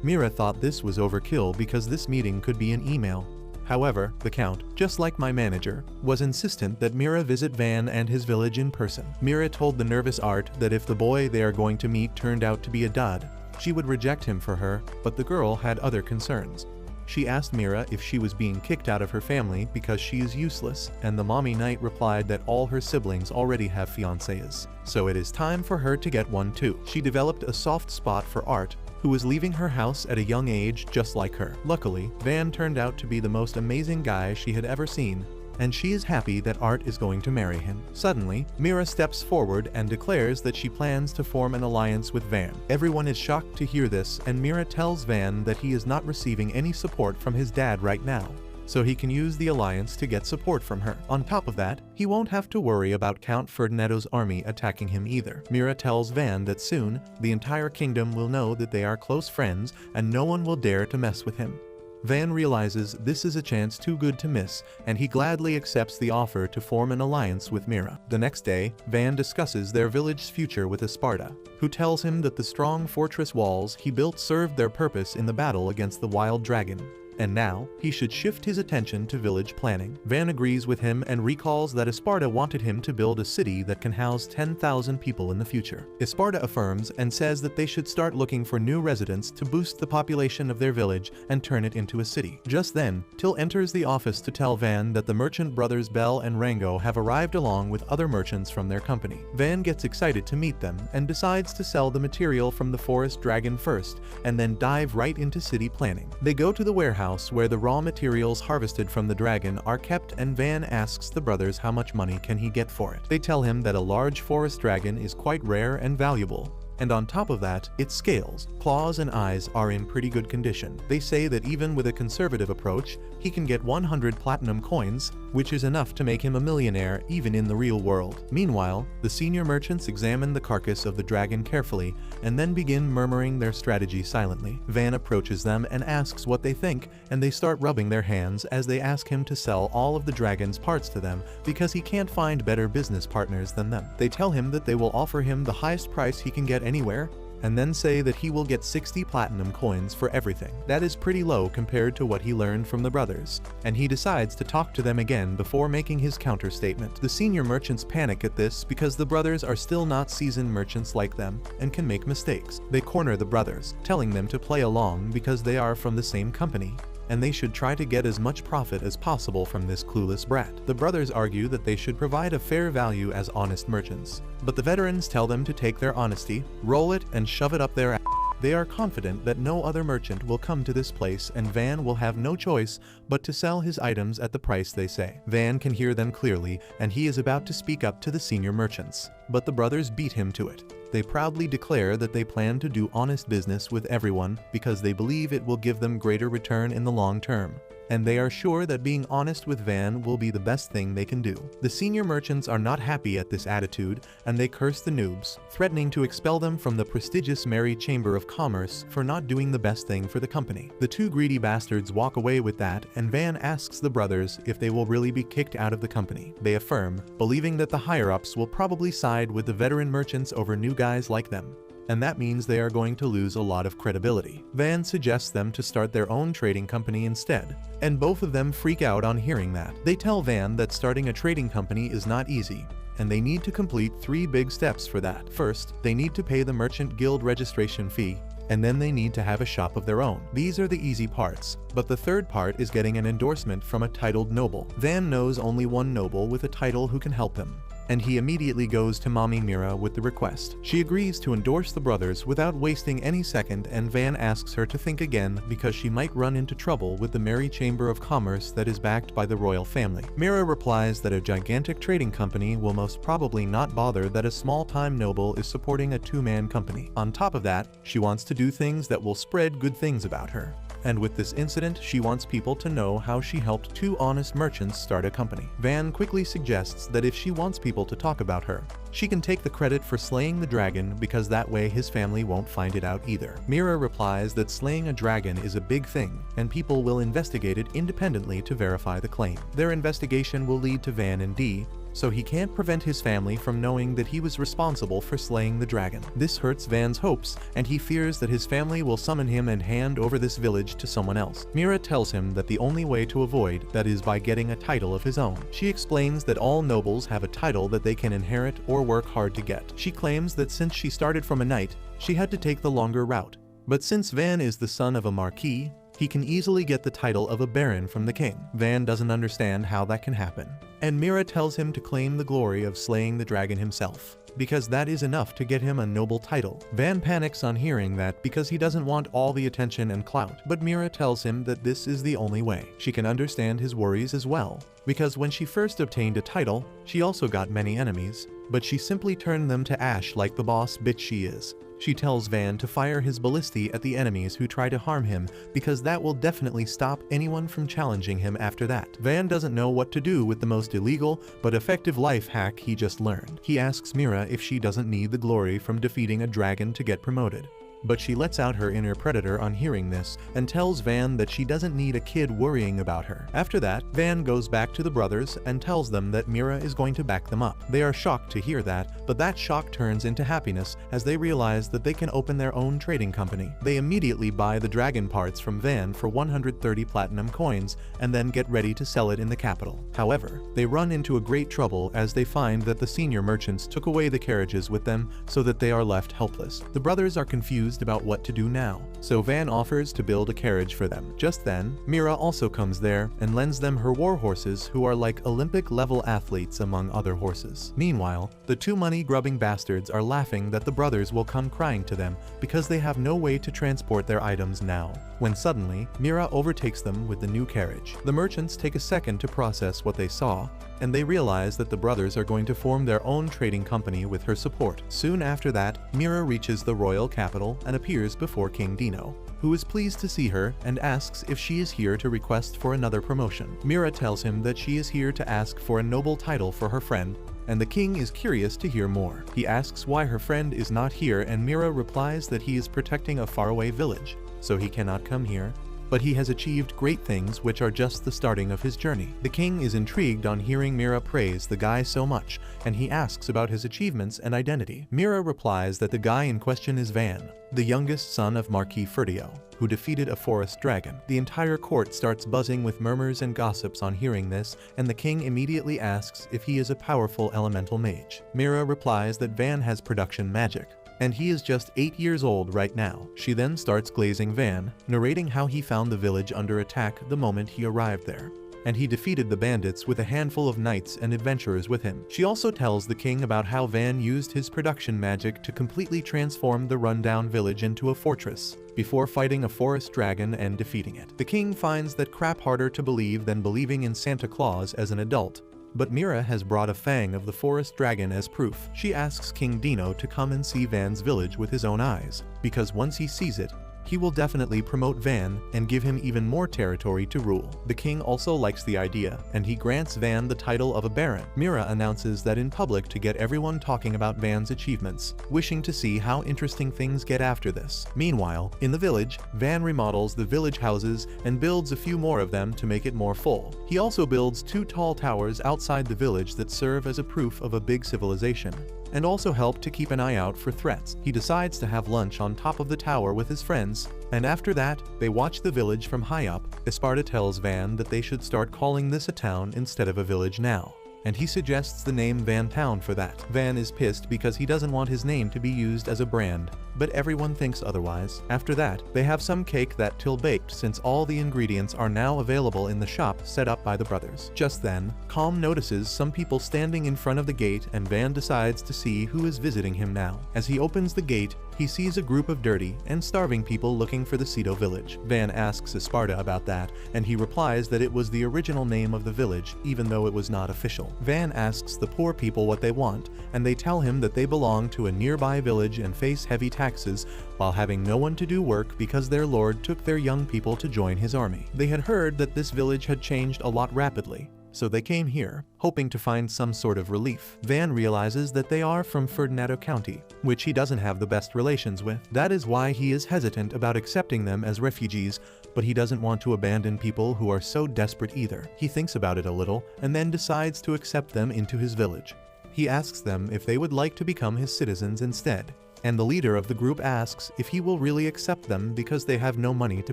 Mira thought this was overkill because this meeting could be an email. However, the Count, just like my manager, was insistent that Mira visit Van and his village in person. Mira told the nervous Art that if the boy they are going to meet turned out to be a dud, she would reject him for her, but the girl had other concerns. She asked Mira if she was being kicked out of her family because she is useless, and the mommy knight replied that all her siblings already have fiancés, so it is time for her to get one too. She developed a soft spot for Art, who was leaving her house at a young age just like her. Luckily, Van turned out to be the most amazing guy she had ever seen, and she is happy that Art is going to marry him. Suddenly, Mira steps forward and declares that she plans to form an alliance with Van. Everyone is shocked to hear this, and Mira tells Van that he is not receiving any support from his dad right now, so he can use the alliance to get support from her. On top of that, he won't have to worry about Count Ferdinando's army attacking him either. Mira tells Van that soon, the entire kingdom will know that they are close friends and no one will dare to mess with him. Van realizes this is a chance too good to miss, and he gladly accepts the offer to form an alliance with Mira. The next day, Van discusses their village's future with Esparta, who tells him that the strong fortress walls he built served their purpose in the battle against the wild dragon, and now he should shift his attention to village planning. Van agrees with him and recalls that Esparta wanted him to build a city that can house 10,000 people in the future. Esparta affirms and says that they should start looking for new residents to boost the population of their village and turn it into a city. Just then, Till enters the office to tell Van that the merchant brothers Bell and Rango have arrived along with other merchants from their company. Van gets excited to meet them and decides to sell the material from the forest dragon first, and then dive right into city planning. They go to the warehouse where the raw materials harvested from the dragon are kept, and Van asks the brothers how much money can he get for it. They tell him that a large forest dragon is quite rare and valuable, and on top of that, its scales, claws and eyes are in pretty good condition. They say that even with a conservative approach, he can get 100 platinum coins, which is enough to make him a millionaire even in the real world. Meanwhile, the senior merchants examine the carcass of the dragon carefully and then begin murmuring their strategy silently. Van approaches them and asks what they think, and they start rubbing their hands as they ask him to sell all of the dragon's parts to them because he can't find better business partners than them. They tell him that they will offer him the highest price he can get anywhere, and then say that he will get 60 platinum coins for everything. That is pretty low compared to what he learned from the brothers, and he decides to talk to them again before making his counter-statement. The senior merchants panic at this because the brothers are still not seasoned merchants like them and can make mistakes. They corner the brothers, telling them to play along because they are from the same company, and they should try to get as much profit as possible from this clueless brat. The brothers argue that they should provide a fair value as honest merchants, but the veterans tell them to take their honesty, roll it, and shove it up their ass. They are confident that no other merchant will come to this place, and Van will have no choice but to sell his items at the price they say. Van can hear them clearly, and he is about to speak up to the senior merchants, but the brothers beat him to it. They proudly declare that they plan to do honest business with everyone because they believe it will give them greater return in the long term, and they are sure that being honest with Van will be the best thing they can do. The senior merchants are not happy at this attitude, and they curse the noobs, threatening to expel them from the prestigious Merry Chamber of Commerce for not doing the best thing for the company. The two greedy bastards walk away with that, and Van asks the brothers if they will really be kicked out of the company. They affirm, believing that the higher-ups will probably side with the veteran merchants over new guys like them, and that means they are going to lose a lot of credibility. Van suggests them to start their own trading company instead, and both of them freak out on hearing that. They tell Van that starting a trading company is not easy, and they need to complete 3 big steps for that. First, they need to pay the Merchant Guild registration fee, and then they need to have a shop of their own. These are the easy parts, but the third part is getting an endorsement from a titled noble. Van knows only one noble with a title who can help him, and he immediately goes to mommy Mira with the request. She agrees to endorse the brothers without wasting any second, and Van asks her to think again because she might run into trouble with the Merry Chamber of Commerce that is backed by the royal family. Mira replies that a gigantic trading company will most probably not bother that a small-time noble is supporting a two-man company. On top of that, she wants to do things that will spread good things about her. And with this incident, she wants people to know how she helped two honest merchants start a company. Van quickly suggests that if she wants people to talk about her, she can take the credit for slaying the dragon because that way his family won't find it out either. Mira replies that slaying a dragon is a big thing, and people will investigate it independently to verify the claim. Their investigation will lead to Van and Dee, so he can't prevent his family from knowing that he was responsible for slaying the dragon. This hurts Van's hopes, and he fears that his family will summon him and hand over this village to someone else. Mira tells him that the only way to avoid that is by getting a title of his own. She explains that all nobles have a title that they can inherit or work hard to get. She claims that since she started from a knight, she had to take the longer route. But since Van is the son of a marquis, he can easily get the title of a baron from the king. Van doesn't understand how that can happen, and Mira tells him to claim the glory of slaying the dragon himself, because that is enough to get him a noble title. Van panics on hearing that because he doesn't want all the attention and clout, but Mira tells him that this is the only way. She can understand his worries as well, because when she first obtained a title, she also got many enemies, but she simply turned them to ash like the boss bitch she is. She tells Van to fire his Abilitiy at the enemies who try to harm him because that will definitely stop anyone from challenging him after that. Van doesn't know what to do with the most illegal but effective life hack he just learned. He asks Mira if she doesn't need the glory from defeating a dragon to get promoted. But she lets out her inner predator on hearing this and tells Van that she doesn't need a kid worrying about her. After that, Van goes back to the brothers and tells them that Mira is going to back them up. They are shocked to hear that, but that shock turns into happiness as they realize that they can open their own trading company. They immediately buy the dragon parts from Van for 130 platinum coins and then get ready to sell it in the capital. However, they run into a great trouble as they find that the senior merchants took away the carriages with them so that they are left helpless. The brothers are confused about what to do now, so Van offers to build a carriage for them. Just then, Mira also comes there and lends them her war horses, who are like Olympic-level athletes among other horses. Meanwhile, the two money-grubbing bastards are laughing that the brothers will come crying to them because they have no way to transport their items now, when suddenly, Mira overtakes them with the new carriage. The merchants take a second to process what they saw, and they realize that the brothers are going to form their own trading company with her support. Soon after that, Mira reaches the royal capital and appears before King Dino, who is pleased to see her and asks if she is here to request for another promotion. Mira tells him that she is here to ask for a noble title for her friend, and the king is curious to hear more. He asks why her friend is not here, and Mira replies that he is protecting a faraway village, so he cannot come here, but he has achieved great things which are just the starting of his journey. The king is intrigued on hearing Mira praise the guy so much, and he asks about his achievements and identity. Mira replies that the guy in question is Van, the youngest son of Marquis Ferdio, who defeated a forest dragon. The entire court starts buzzing with murmurs and gossips on hearing this, and the king immediately asks if he is a powerful elemental mage. Mira replies that Van has production magic, and he is just 8 years old right now. She then starts glazing Van, narrating how he found the village under attack the moment he arrived there, and he defeated the bandits with a handful of knights and adventurers with him. She also tells the king about how Van used his production magic to completely transform the rundown village into a fortress, before fighting a forest dragon and defeating it. The king finds that crap harder to believe than believing in Santa Claus as an adult, but Mira has brought a fang of the forest dragon as proof. She asks King Dino to come and see Van's village with his own eyes, because once he sees it, he will definitely promote Van and give him even more territory to rule. The king also likes the idea, and he grants Van the title of a baron. Mira announces that in public to get everyone talking about Van's achievements, wishing to see how interesting things get after this. Meanwhile, in the village, Van remodels the village houses and builds a few more of them to make it more full. He also builds 2 tall towers outside the village that serve as a proof of a big civilization, and also help to keep an eye out for threats. He decides to have lunch on top of the tower with his friends, and after that, they watch the village from high up. Esparta tells Van that they should start calling this a town instead of a village now, and he suggests the name Van Town for that. Van is pissed because he doesn't want his name to be used as a brand, but everyone thinks otherwise. After that, they have some cake that till baked since all the ingredients are now available in the shop set up by the brothers. Just then, Calm notices some people standing in front of the gate and Van decides to see who is visiting him now. As he opens the gate, he sees a group of dirty and starving people looking for the Cedo village. Van asks Esparta about that, and he replies that it was the original name of the village, even though it was not official. Van asks the poor people what they want, and they tell him that they belong to a nearby village and face heavy taxes while having no one to do work because their lord took their young people to join his army. They had heard that this village had changed a lot rapidly, so they came here, hoping to find some sort of relief. Van realizes that they are from Ferdinando County, which he doesn't have the best relations with. That is why he is hesitant about accepting them as refugees, but he doesn't want to abandon people who are so desperate either. He thinks about it a little, and then decides to accept them into his village. He asks them if they would like to become his citizens instead, and the leader of the group asks if he will really accept them because they have no money to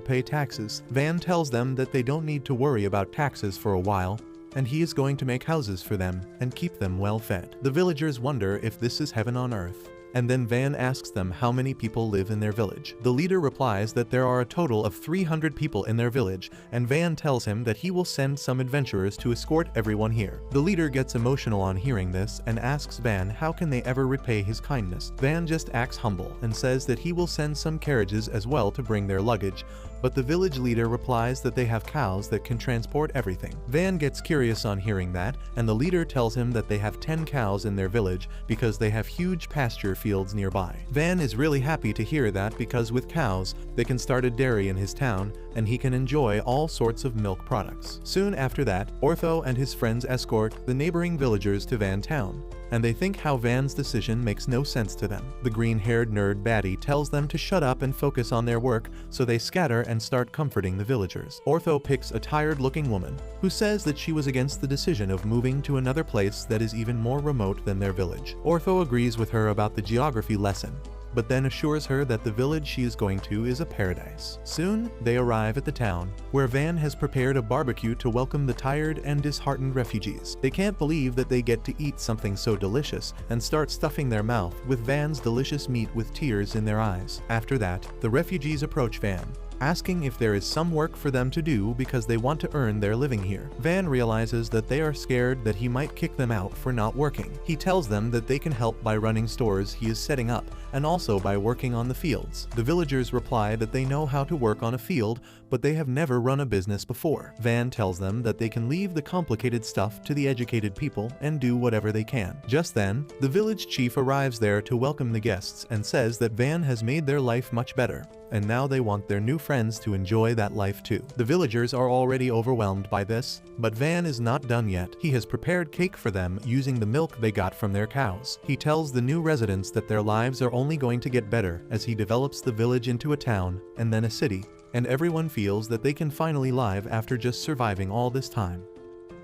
pay taxes. Van tells them that they don't need to worry about taxes for a while, and he is going to make houses for them and keep them well fed. The villagers wonder if this is heaven on earth, and then Van asks them how many people live in their village. The leader replies that there are a total of 300 people in their village, and Van tells him that he will send some adventurers to escort everyone here. The leader gets emotional on hearing this and asks Van how can they ever repay his kindness. Van just acts humble and says that he will send some carriages as well to bring their luggage, but the village leader replies that they have cows that can transport everything. Van gets curious on hearing that, and the leader tells him that they have 10 cows in their village because they have huge pasture fields nearby. Van is really happy to hear that because with cows, they can start a dairy in his town, and he can enjoy all sorts of milk products. Soon after that, Ortho and his friends escort the neighboring villagers to Van Town, and they think how Van's decision makes no sense to them. The green-haired nerd baddie tells them to shut up and focus on their work, so they scatter and start comforting the villagers. Ortho picks a tired-looking woman, who says that she was against the decision of moving to another place that is even more remote than their village. Ortho agrees with her about the geography lesson, but then assures her that the village she is going to is a paradise. Soon, they arrive at the town, where Van has prepared a barbecue to welcome the tired and disheartened refugees. They can't believe that they get to eat something so delicious, and start stuffing their mouth with Van's delicious meat with tears in their eyes. After that, the refugees approach Van, asking if there is some work for them to do because they want to earn their living here. Van realizes that they are scared that he might kick them out for not working. He tells them that they can help by running stores he is setting up, and also by working on the fields. The villagers reply that they know how to work on a field, but they have never run a business before. Van tells them that they can leave the complicated stuff to the educated people and do whatever they can. Just then, the village chief arrives there to welcome the guests and says that Van has made their life much better, and now they want their new friends to enjoy that life too. The villagers are already overwhelmed by this, but Van is not done yet. He has prepared cake for them using the milk they got from their cows. He tells the new residents that their lives are only going to get better as he develops the village into a town and then a city, and everyone feels that they can finally live after just surviving all this time.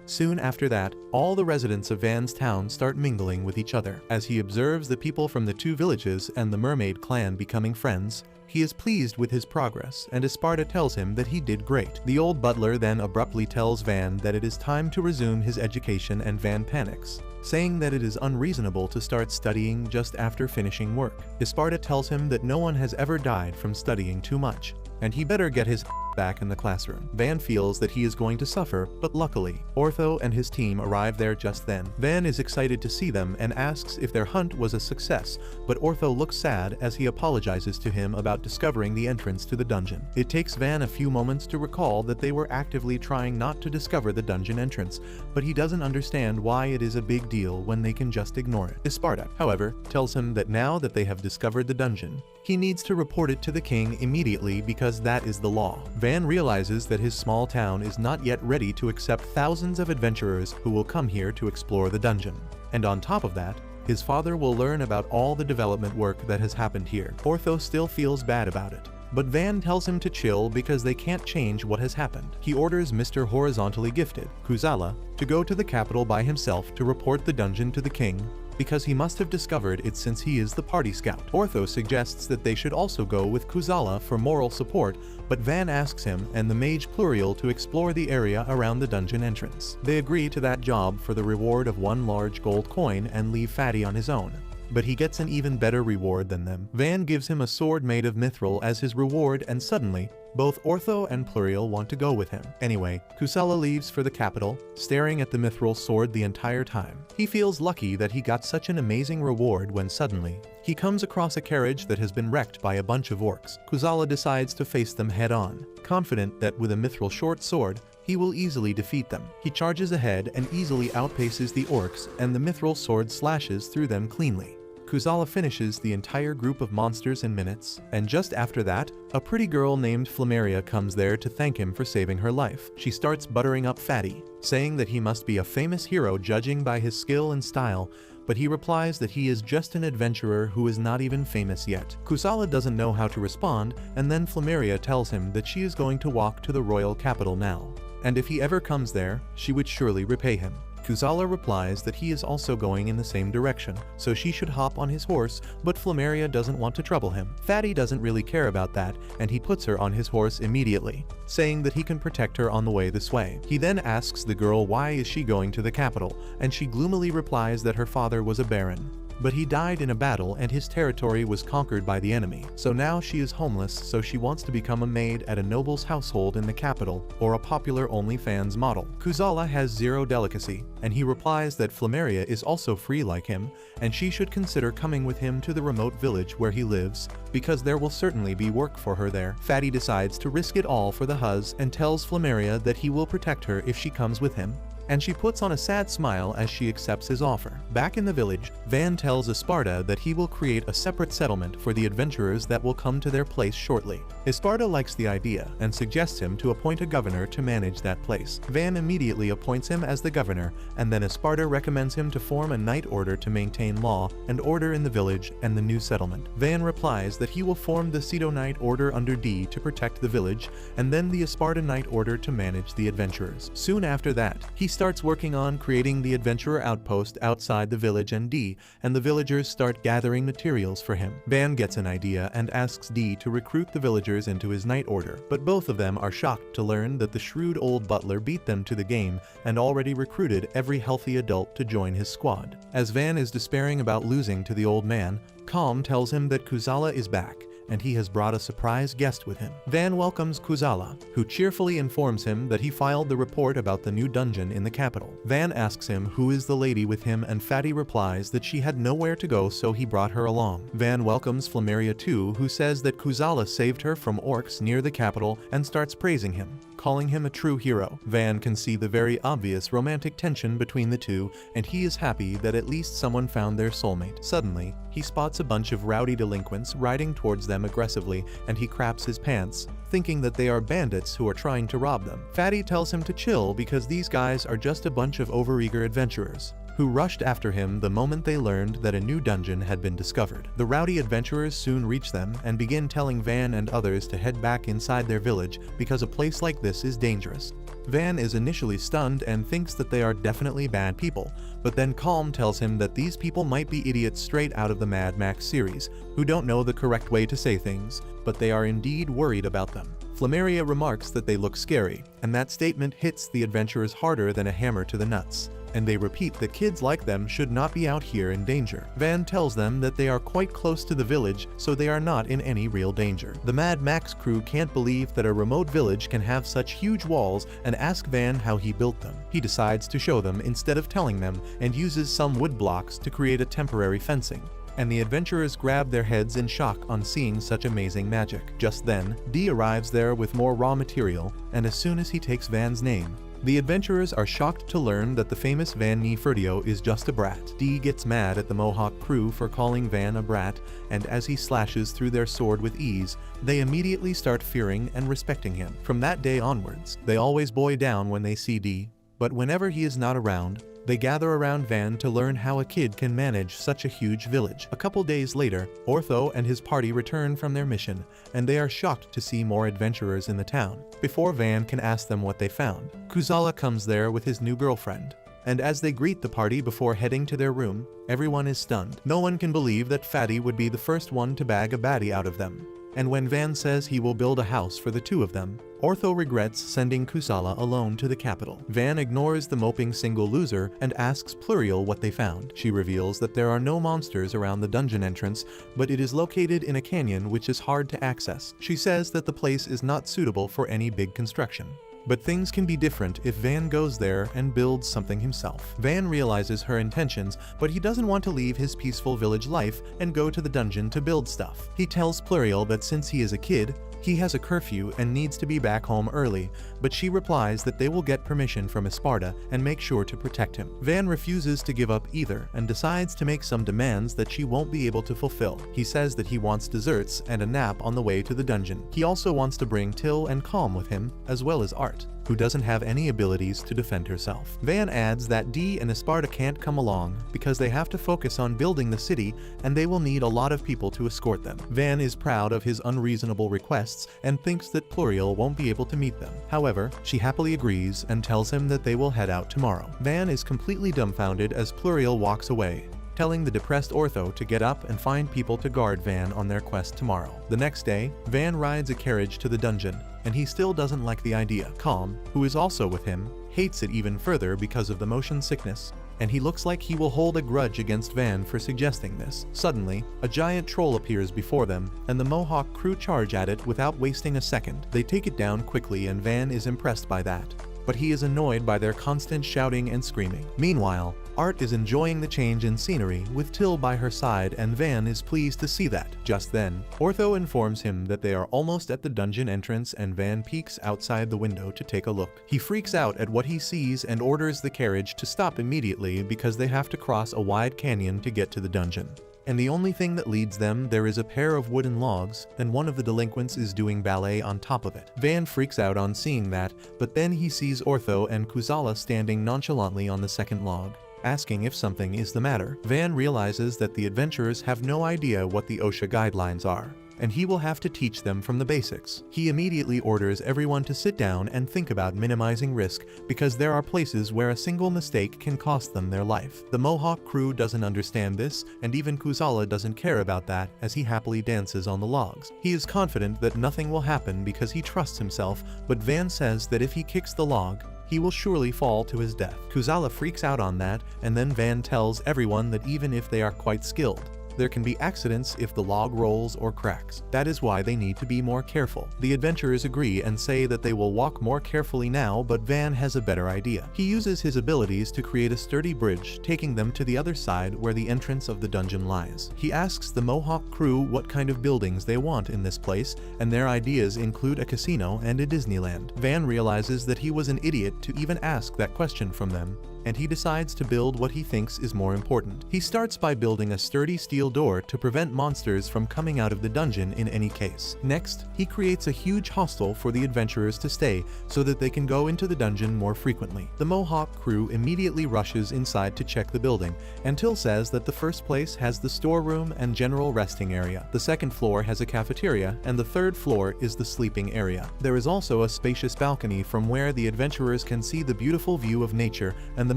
Soon after that, all the residents of Van's town start mingling with each other. As he observes the people from the two villages and the mermaid clan becoming friends, he is pleased with his progress, and Esparta tells him that he did great. The old butler then abruptly tells Van that it is time to resume his education, and Van panics, saying that it is unreasonable to start studying just after finishing work. Esparta tells him that no one has ever died from studying too much, and he better get his back in the classroom. Van feels that he is going to suffer, but luckily, Ortho and his team arrive there just then. Van is excited to see them and asks if their hunt was a success, but Ortho looks sad as he apologizes to him about discovering the entrance to the dungeon. It takes Van a few moments to recall that they were actively trying not to discover the dungeon entrance, but he doesn't understand why it is a big deal when they can just ignore it. Esparta, however, tells him that now that they have discovered the dungeon, he needs to report it to the king immediately because that is the law. Van realizes that his small town is not yet ready to accept thousands of adventurers who will come here to explore the dungeon. And on top of that, his father will learn about all the development work that has happened here. Ortho still feels bad about it, but Van tells him to chill because they can't change what has happened. He orders Mr. Horizontally Gifted, Kuzala, to go to the capital by himself to report the dungeon to the king, because he must have discovered it since he is the party scout. Ortho suggests that they should also go with Kuzala for moral support, but Van asks him and the mage Pluriel to explore the area around the dungeon entrance. They agree to that job for the reward of 1 large gold coin and leave Fatty on his own. but he gets an even better reward than them. Van gives him a sword made of mithril as his reward, and suddenly, both Ortho and Pluriel want to go with him. Anyway, Kusala leaves for the capital, staring at the mithril sword the entire time. He feels lucky that he got such an amazing reward when suddenly, he comes across a carriage that has been wrecked by a bunch of orcs. Kusala decides to face them head on, confident that with a mithril short sword, he will easily defeat them. He charges ahead and easily outpaces the orcs, and the mithril sword slashes through them cleanly. Kusala finishes the entire group of monsters in minutes, and just after that, a pretty girl named Flameria comes there to thank him for saving her life. She starts buttering up Fatty, saying that he must be a famous hero judging by his skill and style, but he replies that he is just an adventurer who is not even famous yet. Kusala doesn't know how to respond, and then Flameria tells him that she is going to walk to the royal capital now, and if he ever comes there, she would surely repay him. Kusala replies that he is also going in the same direction, so she should hop on his horse, but Flameria doesn't want to trouble him. Fatty doesn't really care about that, and he puts her on his horse immediately, saying that he can protect her on the way this way. He then asks the girl why is she going to the capital, and she gloomily replies that her father was a baron, but he died in a battle and his territory was conquered by the enemy. So now she is homeless, so she wants to become a maid at a noble's household in the capital, or a popular OnlyFans model. Kusala has zero delicacy, and he replies that Flameria is also free like him, and she should consider coming with him to the remote village where he lives, because there will certainly be work for her there. Fatty decides to risk it all for the huzz and tells Flameria that he will protect her if she comes with him, and she puts on a sad smile as she accepts his offer. Back in the village, Van tells Esparta that he will create a separate settlement for the adventurers that will come to their place shortly. Esparta likes the idea and suggests him to appoint a governor to manage that place. Van immediately appoints him as the governor, and then Esparta recommends him to form a knight order to maintain law and order in the village and the new settlement. Van replies that he will form the Cedo Knight Order under D to protect the village, and then the Esparta Knight Order to manage the adventurers. Soon after that, he starts working on creating the adventurer outpost outside the village and D, and the villagers start gathering materials for him. Van gets an idea and asks D to recruit the villagers into his knight order, but both of them are shocked to learn that the shrewd old butler beat them to the game and already recruited every healthy adult to join his squad. As Van is despairing about losing to the old man, Calm tells him that Kusala is back, and he has brought a surprise guest with him. Van welcomes Kusala, who cheerfully informs him that he filed the report about the new dungeon in the capital. Van asks him who is the lady with him, and Fatty replies that she had nowhere to go, so he brought her along. Van welcomes Flameria too, who says that Kusala saved her from orcs near the capital and starts praising him, calling him a true hero. Van can see the very obvious romantic tension between the two, and he is happy that at least someone found their soulmate. Suddenly, he spots a bunch of rowdy delinquents riding towards them aggressively, and he craps his pants, thinking that they are bandits who are trying to rob them. Fatty tells him to chill because these guys are just a bunch of overeager adventurers who rushed after him the moment they learned that a new dungeon had been discovered. The rowdy adventurers soon reach them and begin telling Van and others to head back inside their village because a place like this is dangerous. Van is initially stunned and thinks that they are definitely bad people, but then Calm tells him that these people might be idiots straight out of the Mad Max series, who don't know the correct way to say things, but they are indeed worried about them. Flameria remarks that they look scary, and that statement hits the adventurers harder than a hammer to the nuts, and they repeat that kids like them should not be out here in danger. Van tells them that they are quite close to the village, so they are not in any real danger. The Mad Max crew can't believe that a remote village can have such huge walls and ask Van how he built them. He decides to show them instead of telling them, and uses some wood blocks to create a temporary fencing, and the adventurers grab their heads in shock on seeing such amazing magic. Just then, D arrives there with more raw material, and as soon as he takes Van's name, the adventurers are shocked to learn that the famous Van Nefertio is just a brat. D gets mad at the Mohawk crew for calling Van a brat, and as he slashes through their sword with ease, they immediately start fearing and respecting him. From that day onwards, they always bow down when they see D, but whenever he is not around, they gather around Van to learn how a kid can manage such a huge village. A couple days later, Ortho and his party return from their mission, and they are shocked to see more adventurers in the town. Before Van can ask them what they found, Kusala comes there with his new girlfriend, and as they greet the party before heading to their room, everyone is stunned. No one can believe that Fatty would be the first one to bag a baddie out of them. and when Van says he will build a house for the two of them, Ortho regrets sending Kusala alone to the capital. Van ignores the moping single loser and asks Pluriel what they found. She reveals that there are no monsters around the dungeon entrance, but it is located in a canyon which is hard to access. She says that the place is not suitable for any big construction. But things can be different if Van goes there and builds something himself. Van realizes her intentions, but he doesn't want to leave his peaceful village life and go to the dungeon to build stuff. He tells Pluriel that since he is a kid, he has a curfew and needs to be back home early, but she replies that they will get permission from Esparta and make sure to protect him. Van refuses to give up either and decides to make some demands that she won't be able to fulfill. He says that he wants desserts and a nap on the way to the dungeon. He also wants to bring Till and Calm with him, as well as Art, who doesn't have any abilities to defend herself. Van adds that Dee and Esparta can't come along because they have to focus on building the city and they will need a lot of people to escort them. Van is proud of his unreasonable requests and thinks that Pluriel won't be able to meet them. However, she happily agrees and tells him that they will head out tomorrow. Van is completely dumbfounded as Pluriel walks away, telling the depressed Ortho to get up and find people to guard Van on their quest tomorrow. The next day, Van rides a carriage to the dungeon, and he still doesn't like the idea. Calm, who is also with him, hates it even further because of the motion sickness, and he looks like he will hold a grudge against Van for suggesting this. Suddenly, a giant troll appears before them, and the Mohawk crew charge at it without wasting a second. They take it down quickly and Van is impressed by that, but he is annoyed by their constant shouting and screaming. Meanwhile, Art is enjoying the change in scenery with Till by her side and Van is pleased to see that. Just then, Ortho informs him that they are almost at the dungeon entrance and Van peeks outside the window to take a look. He freaks out at what he sees and orders the carriage to stop immediately because they have to cross a wide canyon to get to the dungeon. And the only thing that leads them there is a pair of wooden logs, and one of the delinquents is doing ballet on top of it. Van freaks out on seeing that, but then he sees Ortho and Kusala standing nonchalantly on the second log, asking if something is the matter. Van realizes that the adventurers have no idea what the OSHA guidelines are, and he will have to teach them from the basics. He immediately orders everyone to sit down and think about minimizing risk because there are places where a single mistake can cost them their life. The Mohawk crew doesn't understand this, and even Kusala doesn't care about that as he happily dances on the logs. He is confident that nothing will happen because he trusts himself, but Van says that if he kicks the log, he will surely fall to his death. Kusala freaks out on that, and then Van tells everyone that even if they are quite skilled, there can be accidents if the log rolls or cracks. That is why they need to be more careful. The adventurers agree and say that they will walk more carefully now, but Van has a better idea. He uses his abilities to create a sturdy bridge, taking them to the other side where the entrance of the dungeon lies. He asks the Mohawk crew what kind of buildings they want in this place, and their ideas include a casino and a Disneyland. Van realizes that he was an idiot to even ask that question from them, and he decides to build what he thinks is more important. He starts by building a sturdy steel door to prevent monsters from coming out of the dungeon in any case. Next, he creates a huge hostel for the adventurers to stay so that they can go into the dungeon more frequently. The Mohawk crew immediately rushes inside to check the building, and Till says that the first place has the storeroom and general resting area. The second floor has a cafeteria, and the third floor is the sleeping area. There is also a spacious balcony from where the adventurers can see the beautiful view of nature, and the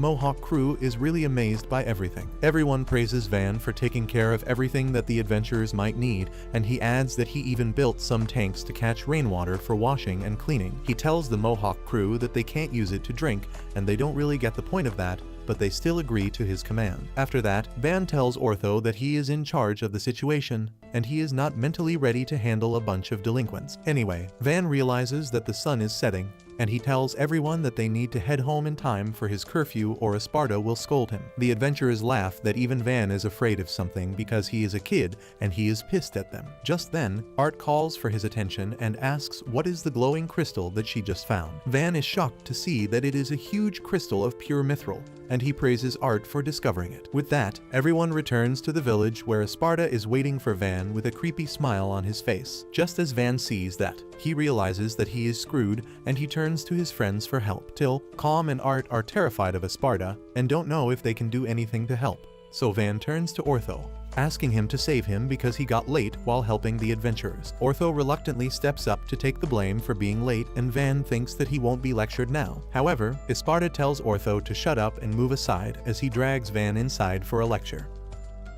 Mohawk crew is really amazed by everything. Everyone praises Van for taking care of everything that the adventurers might need, and he adds that he even built some tanks to catch rainwater for washing and cleaning. He tells the Mohawk crew that they can't use it to drink, and they don't really get the point of that, but they still agree to his command. After that, Van tells Ortho that he is in charge of the situation, and he is not mentally ready to handle a bunch of delinquents. Anyway, Van realizes that the sun is setting, and he tells everyone that they need to head home in time for his curfew or Esparta will scold him. The adventurers laugh that even Van is afraid of something because he is a kid and he is pissed at them. Just then, Art calls for his attention and asks what is the glowing crystal that she just found. Van is shocked to see that it is a huge crystal of pure mithril, and he praises Art for discovering it. With that, everyone returns to the village where Esparta is waiting for Van with a creepy smile on his face. Just as Van sees that, he realizes that he is screwed and he turns to his friends for help. Till, Calm, and Art are terrified of Esparta and don't know if they can do anything to help. So Van turns to Ortho, asking him to save him because he got late while helping the adventurers. Ortho reluctantly steps up to take the blame for being late, and Van thinks that he won't be lectured now. However, Esparta tells Ortho to shut up and move aside as he drags Van inside for a lecture.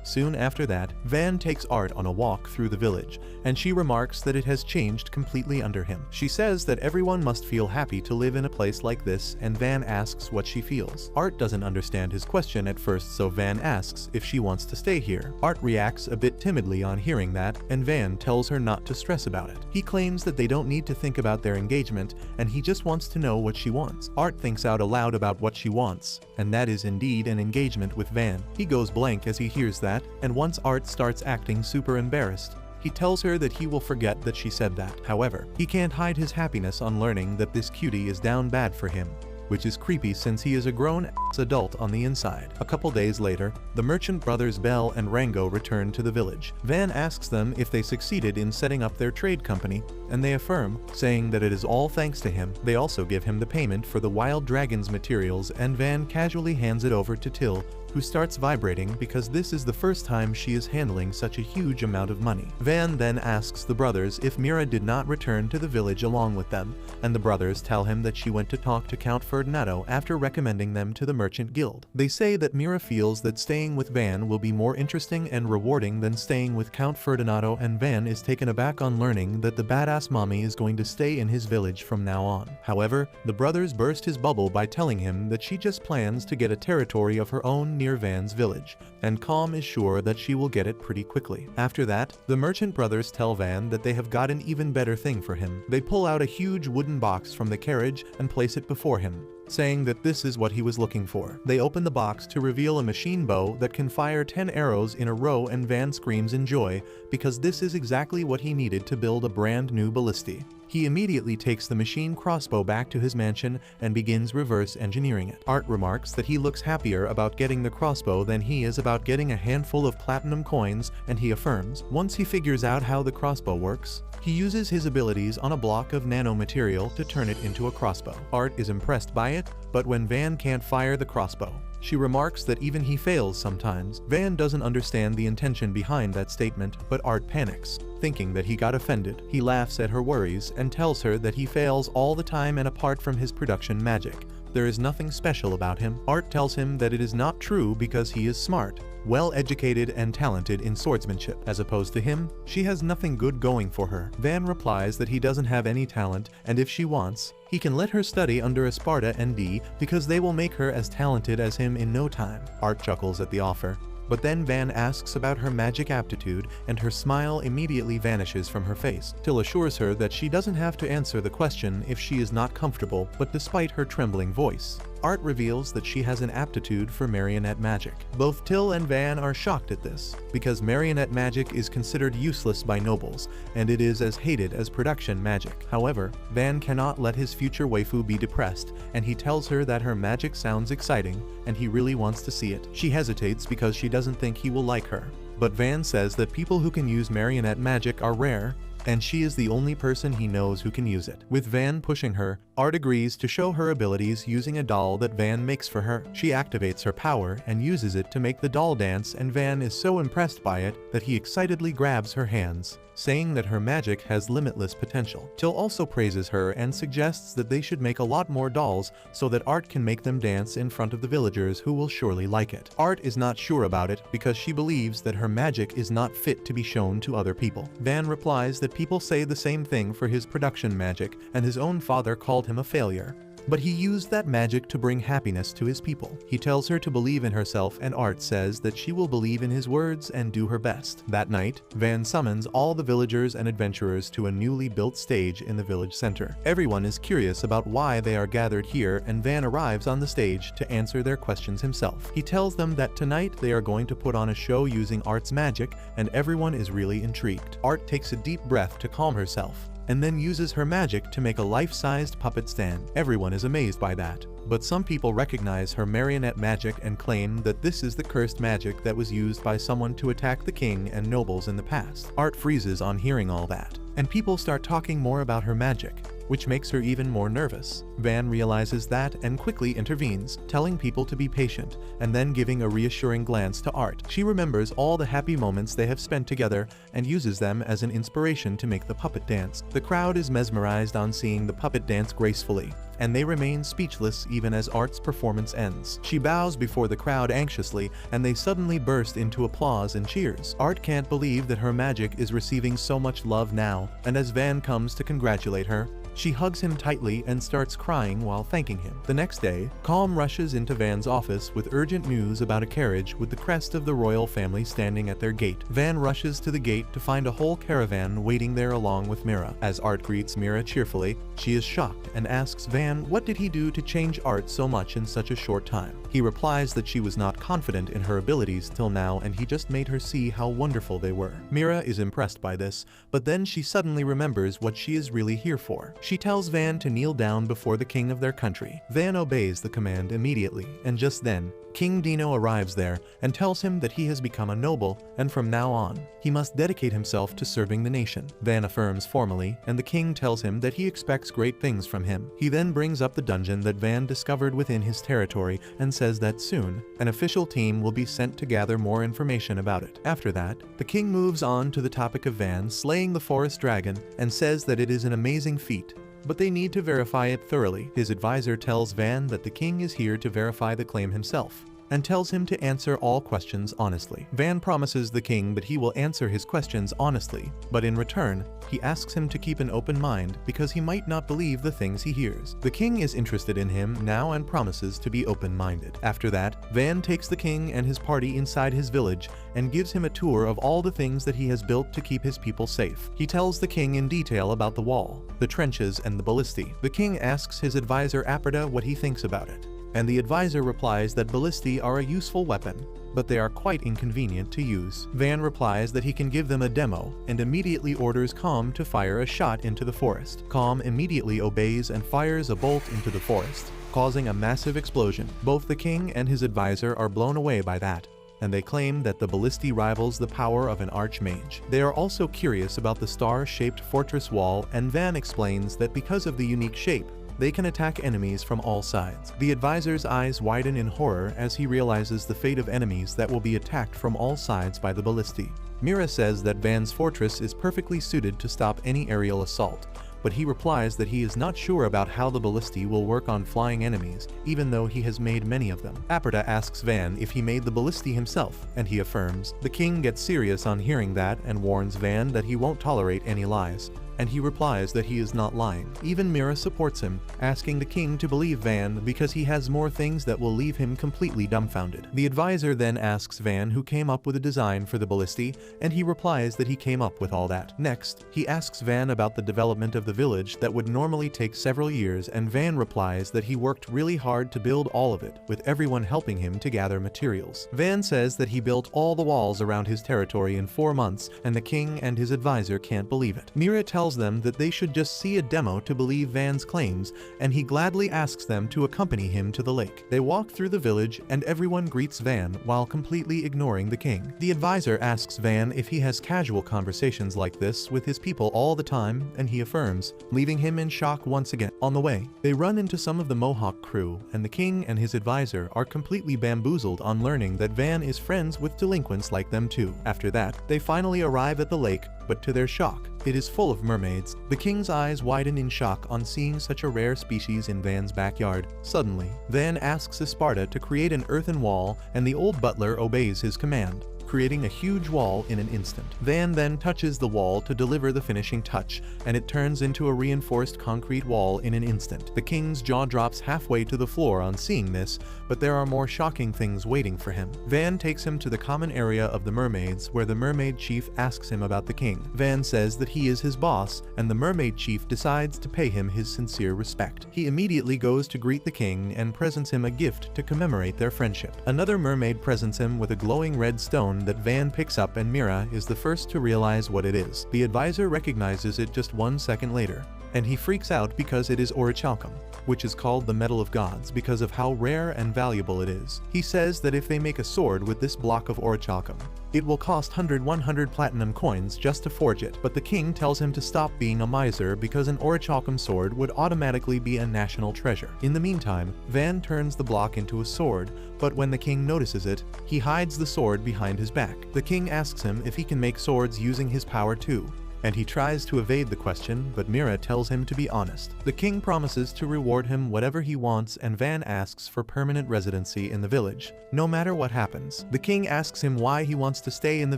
Soon after that, Van takes Art on a walk through the village, and she remarks that it has changed completely under him. She says that everyone must feel happy to live in a place like this, and Van asks what she feels. Art doesn't understand his question at first, so Van asks if she wants to stay here. Art reacts a bit timidly on hearing that, and Van tells her not to stress about it. He claims that they don't need to think about their engagement, and he just wants to know what she wants. Art thinks out aloud about what she wants, and that is indeed an engagement with Van. He goes blank as he hears that, and once Art starts acting super embarrassed, he tells her that he will forget that she said that. However, he can't hide his happiness on learning that this cutie is down bad for him, which is creepy since he is a grown-ass adult on the inside. A couple days later, the merchant brothers Belle and Rango return to the village. Van asks them if they succeeded in setting up their trade company, and they affirm, saying that it is all thanks to him. They also give him the payment for the wild dragon's materials, and Van casually hands it over to Till, who starts vibrating because this is the first time she is handling such a huge amount of money. Van then asks the brothers if Mira did not return to the village along with them, and the brothers tell him that she went to talk to Count Ferdinando after recommending them to the merchant guild. They say that Mira feels that staying with Van will be more interesting and rewarding than staying with Count Ferdinando, and Van is taken aback on learning that the badass mommy is going to stay in his village from now on. However, the brothers burst his bubble by telling him that she just plans to get a territory of her own near Van's village, and Calm is sure that she will get it pretty quickly. After that, the merchant brothers tell Van that they have got an even better thing for him. They pull out a huge wooden box from the carriage and place it before him, saying that this is what he was looking for. They open the box to reveal a machine bow that can fire 10 arrows in a row, and Van screams in joy because this is exactly what he needed to build a brand new Abilitiy. He immediately takes the machine crossbow back to his mansion and begins reverse engineering it. Art remarks that he looks happier about getting the crossbow than he is about getting a handful of platinum coins, and he affirms, once he figures out how the crossbow works, he uses his abilities on a block of nanomaterial to turn it into a crossbow. Art is impressed by it, but when Van can't fire the crossbow, she remarks that even he fails sometimes. Van doesn't understand the intention behind that statement, but Art panics, thinking that he got offended. He laughs at her worries and tells her that he fails all the time, and apart from his production magic, there is nothing special about him. Art tells him that it is not true because he is smart, well-educated, and talented in swordsmanship. As opposed to him, she has nothing good going for her. Van replies that he doesn't have any talent, and if she wants, he can let her study under Esparta and D because they will make her as talented as him in no time. Art chuckles at the offer, but then Van asks about her magic aptitude, and her smile immediately vanishes from her face. Till assures her that she doesn't have to answer the question if she is not comfortable, but despite her trembling voice, Art reveals that she has an aptitude for marionette magic. Both Till and Van are shocked at this, because marionette magic is considered useless by nobles, and it is as hated as production magic. However, Van cannot let his future waifu be depressed, and he tells her that her magic sounds exciting, and he really wants to see it. She hesitates because she doesn't think he will like her, but Van says that people who can use marionette magic are rare, and she is the only person he knows who can use it. With Van pushing her, Art agrees to show her abilities using a doll that Van makes for her. She activates her power and uses it to make the doll dance, and Van is so impressed by it that he excitedly grabs her hands, saying that her magic has limitless potential. Till also praises her and suggests that they should make a lot more dolls so that Art can make them dance in front of the villagers who will surely like it. Art is not sure about it because she believes that her magic is not fit to be shown to other people. Van replies that people say the same thing for his production magic, and his own father called him a failure, but he used that magic to bring happiness to his people. He tells her to believe in herself, and Art says that she will believe in his words and do her best. That night, Van summons all the villagers and adventurers to a newly built stage in the village center. Everyone is curious about why they are gathered here, and Van arrives on the stage to answer their questions himself. He tells them that tonight they are going to put on a show using Art's magic, and everyone is really intrigued. Art takes a deep breath to calm herself, and then uses her magic to make a life-sized puppet stand. Everyone is amazed by that, but some people recognize her marionette magic and claim that this is the cursed magic that was used by someone to attack the king and nobles in the past. Art freezes on hearing all that, and people start talking more about her magic, which makes her even more nervous. Van realizes that and quickly intervenes, telling people to be patient, and then giving a reassuring glance to Art. She remembers all the happy moments they have spent together and uses them as an inspiration to make the puppet dance. The crowd is mesmerized on seeing the puppet dance gracefully, and they remain speechless even as Art's performance ends. She bows before the crowd anxiously, and they suddenly burst into applause and cheers. Art can't believe that her magic is receiving so much love now, and as Van comes to congratulate her, she hugs him tightly and starts crying while thanking him. The next day, Calm rushes into Van's office with urgent news about a carriage with the crest of the royal family standing at their gate. Van rushes to the gate to find a whole caravan waiting there along with Mira. As Art greets Mira cheerfully, she is shocked and asks Van what did he do to change Art so much in such a short time. He replies that she was not confident in her abilities till now and he just made her see how wonderful they were. Mira is impressed by this, but then she suddenly remembers what she is really here for. She tells Van to kneel down before the king of their country. Van obeys the command immediately, and just then, King Dino arrives there and tells him that he has become a noble, and from now on, he must dedicate himself to serving the nation. Van affirms formally, and the king tells him that he expects great things from him. He then brings up the dungeon that Van discovered within his territory and says that soon, an official team will be sent to gather more information about it. After that, the king moves on to the topic of Van slaying the forest dragon and says that it is an amazing feat, but they need to verify it thoroughly. His advisor tells Van that the king is here to verify the claim himself, and tells him to answer all questions honestly. Van promises the king that he will answer his questions honestly, but in return, he asks him to keep an open mind because he might not believe the things he hears. The king is interested in him now and promises to be open-minded. After that, Van takes the king and his party inside his village and gives him a tour of all the things that he has built to keep his people safe. He tells the king in detail about the wall, the trenches, and the Abilitiy. The king asks his advisor Abilitiy what he thinks about it, and the advisor replies that Abilitiy are a useful weapon, but they are quite inconvenient to use. Van replies that he can give them a demo, and immediately orders Calm to fire a shot into the forest. Calm immediately obeys and fires a bolt into the forest, causing a massive explosion. Both the king and his advisor are blown away by that, and they claim that the Abilitiy rivals the power of an archmage. They are also curious about the star-shaped fortress wall, and Van explains that because of the unique shape, they can attack enemies from all sides. The advisor's eyes widen in horror as he realizes the fate of enemies that will be attacked from all sides by the Abilitiy. Mira says that Van's fortress is perfectly suited to stop any aerial assault, but he replies that he is not sure about how the Abilitiy will work on flying enemies, even though he has made many of them. Abilitiy asks Van if he made the Abilitiy himself, and he affirms. The king gets serious on hearing that and warns Van that he won't tolerate any lies, and he replies that he is not lying. Even Mira supports him, asking the king to believe Van because he has more things that will leave him completely dumbfounded. The advisor then asks Van who came up with a design for the Abilitiy, and he replies that he came up with all that. Next, he asks Van about the development of the village that would normally take several years, and Van replies that he worked really hard to build all of it, with everyone helping him to gather materials. Van says that he built all the walls around his territory in 4 months, and the king and his advisor can't believe it. Mira tells them that they should just see a demo to believe Van's claims, and he gladly asks them to accompany him to the lake. They walk through the village and everyone greets Van while completely ignoring the king. The advisor asks Van if he has casual conversations like this with his people all the time, and he affirms, leaving him in shock once again. On the way, they run into some of the Mohawk crew, and the king and his advisor are completely bamboozled on learning that Van is friends with delinquents like them too. After that, they finally arrive at the lake, but to their shock, it is full of mermaids. The king's eyes widen in shock on seeing such a rare species in Van's backyard. Suddenly, Van asks Abilitiy to create an earthen wall, and the old butler obeys his command, creating a huge wall in an instant. Van then touches the wall to deliver the finishing touch, and it turns into a reinforced concrete wall in an instant. The king's jaw drops halfway to the floor on seeing this, but there are more shocking things waiting for him. Van takes him to the common area of the mermaids, where the mermaid chief asks him about the king. Van says that he is his boss, and the mermaid chief decides to pay him his sincere respect. He immediately goes to greet the king and presents him a gift to commemorate their friendship. Another mermaid presents him with a glowing red stone that Van picks up, and Mira is the first to realize what it is. The advisor recognizes it just 1 second later, and he freaks out because it is orichalcum, which is called the metal of gods because of how rare and valuable it is. He says that if they make a sword with this block of orichalcum, it will cost 100 platinum coins just to forge it, but the king tells him to stop being a miser because an orichalcum sword would automatically be a national treasure. In the meantime, Van turns the block into a sword, but when the king notices it, he hides the sword behind his back. The king asks him if he can make swords using his power too, and he tries to evade the question, but Mira tells him to be honest. The king promises to reward him whatever he wants, and Van asks for permanent residency in the village, no matter what happens. The king asks him why he wants to stay in the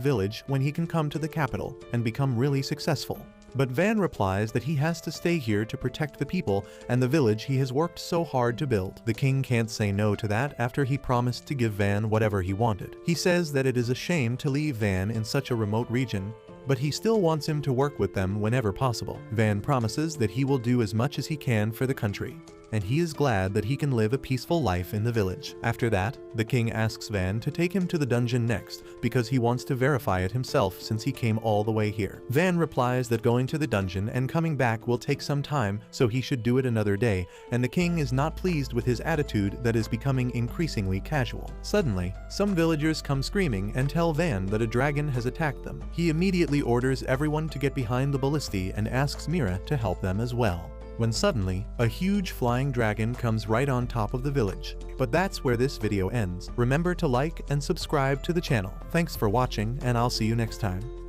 village when he can come to the capital and become really successful. But Van replies that he has to stay here to protect the people and the village he has worked so hard to build. The king can't say no to that after he promised to give Van whatever he wanted. He says that it is a shame to leave Van in such a remote region, but he still wants him to work with them whenever possible. Van promises that he will do as much as he can for the country, and he is glad that he can live a peaceful life in the village. After that, the king asks Van to take him to the dungeon next because he wants to verify it himself since he came all the way here. Van replies that going to the dungeon and coming back will take some time, so he should do it another day, and the king is not pleased with his attitude that is becoming increasingly casual. Suddenly, some villagers come screaming and tell Van that a dragon has attacked them. He immediately orders everyone to get behind the Abilitiy and asks Mira to help them as well, when suddenly, a huge flying dragon comes right on top of the village. But that's where this video ends. Remember to like and subscribe to the channel. Thanks for watching, and I'll see you next time.